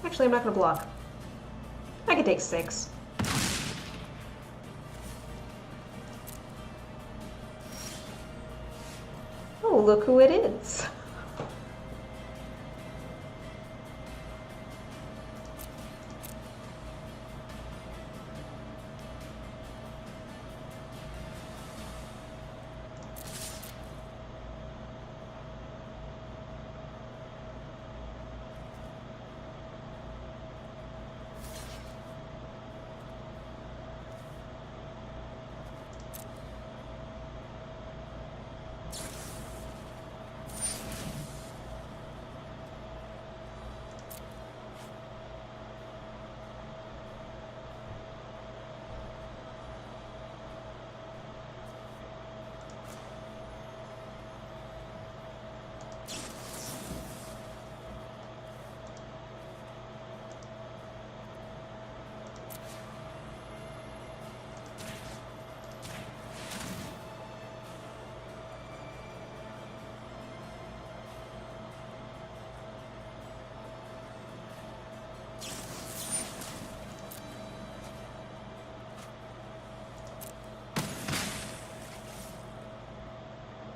Actually, I'm not going to block. I could take 6. Oh, look who it is.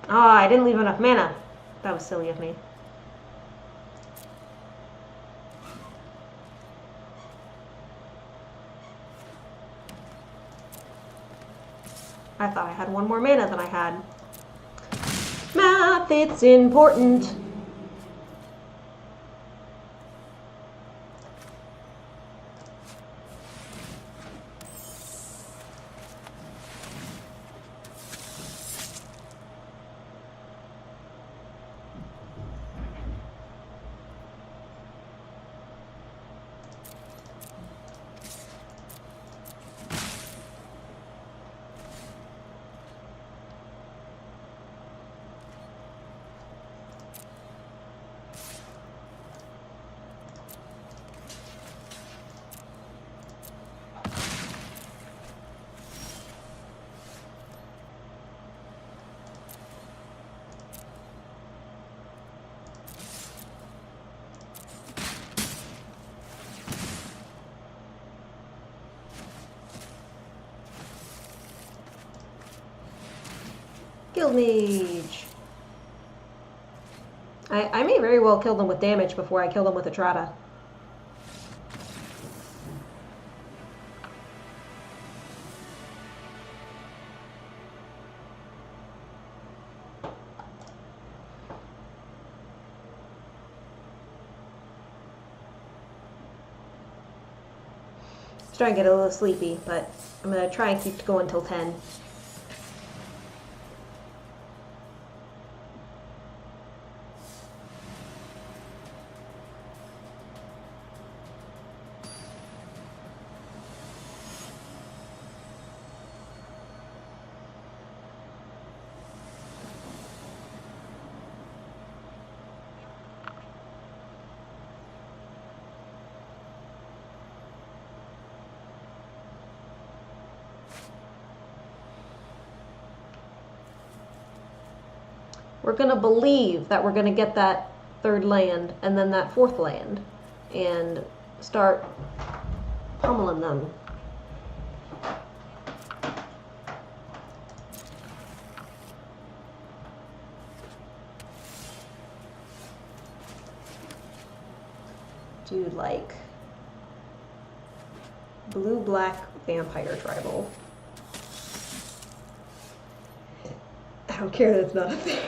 Ah, I didn't leave enough mana. That was silly of me. I thought I had one more mana than I had. Math, it's important. Guild Mage. I may very well kill them with damage before I kill them with a Trata. Starting to get a little sleepy, but I'm going to try and keep going till 10. We're going to believe that we're going to get that third land and then that fourth land and start pummeling them. Dude, like blue-black vampire tribal. I don't care that it's not a thing.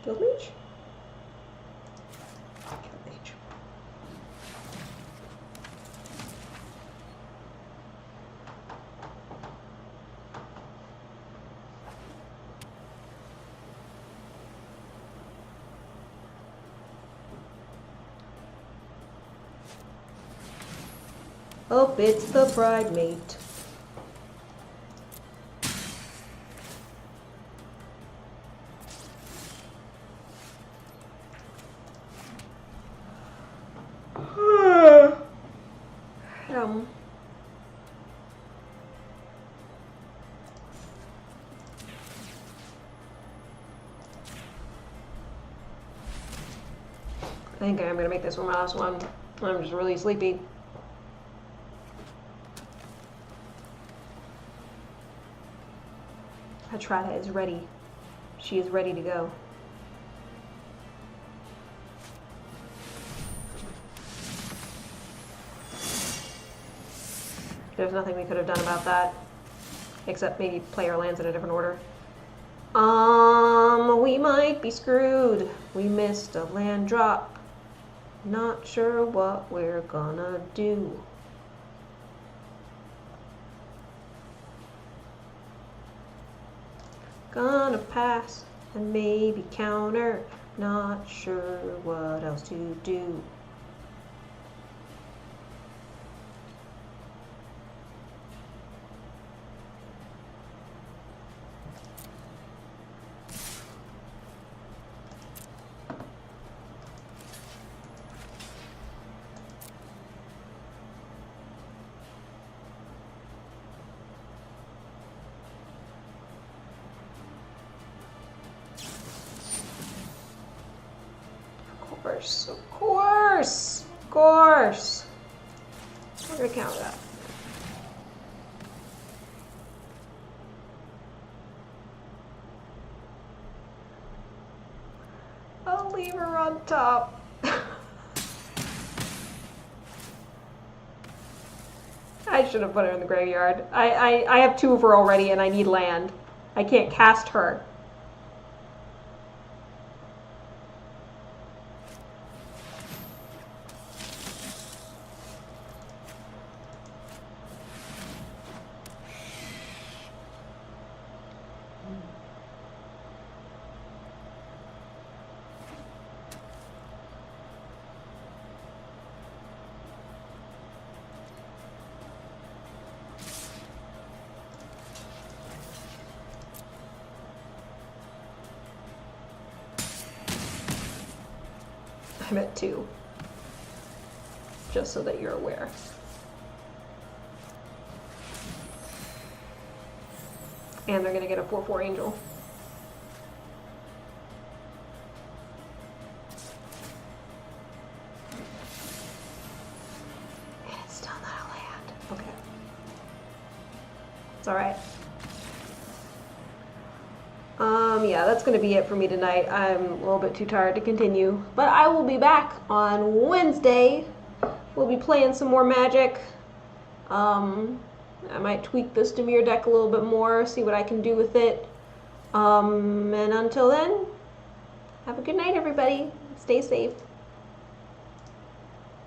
Guild Mage? Guild Mage. Oh, it's the bride mate. I think I'm gonna make this one my last one. I'm just really sleepy. Atrata is ready. She is ready to go. There's nothing we could have done about that. Except maybe play our lands in a different order. We might be screwed. We missed a land drop. Not sure what we're gonna do. Gonna pass and maybe counter. Not sure what else to do. Of course. We're gonna count that. I'll leave her on top. I should have put her in the graveyard. I have 2 of her already and I need land. I can't cast her. I'm at 2. Just so that you're aware. And they're gonna get a 4/4 angel. And it's still not a land. Okay. It's alright. Yeah, that's going to be it for me tonight. I'm a little bit too tired to continue. But I will be back on Wednesday. We'll be playing some more Magic. I might tweak this Dimir deck a little bit more, see what I can do with it. And until then, have a good night, everybody. Stay safe.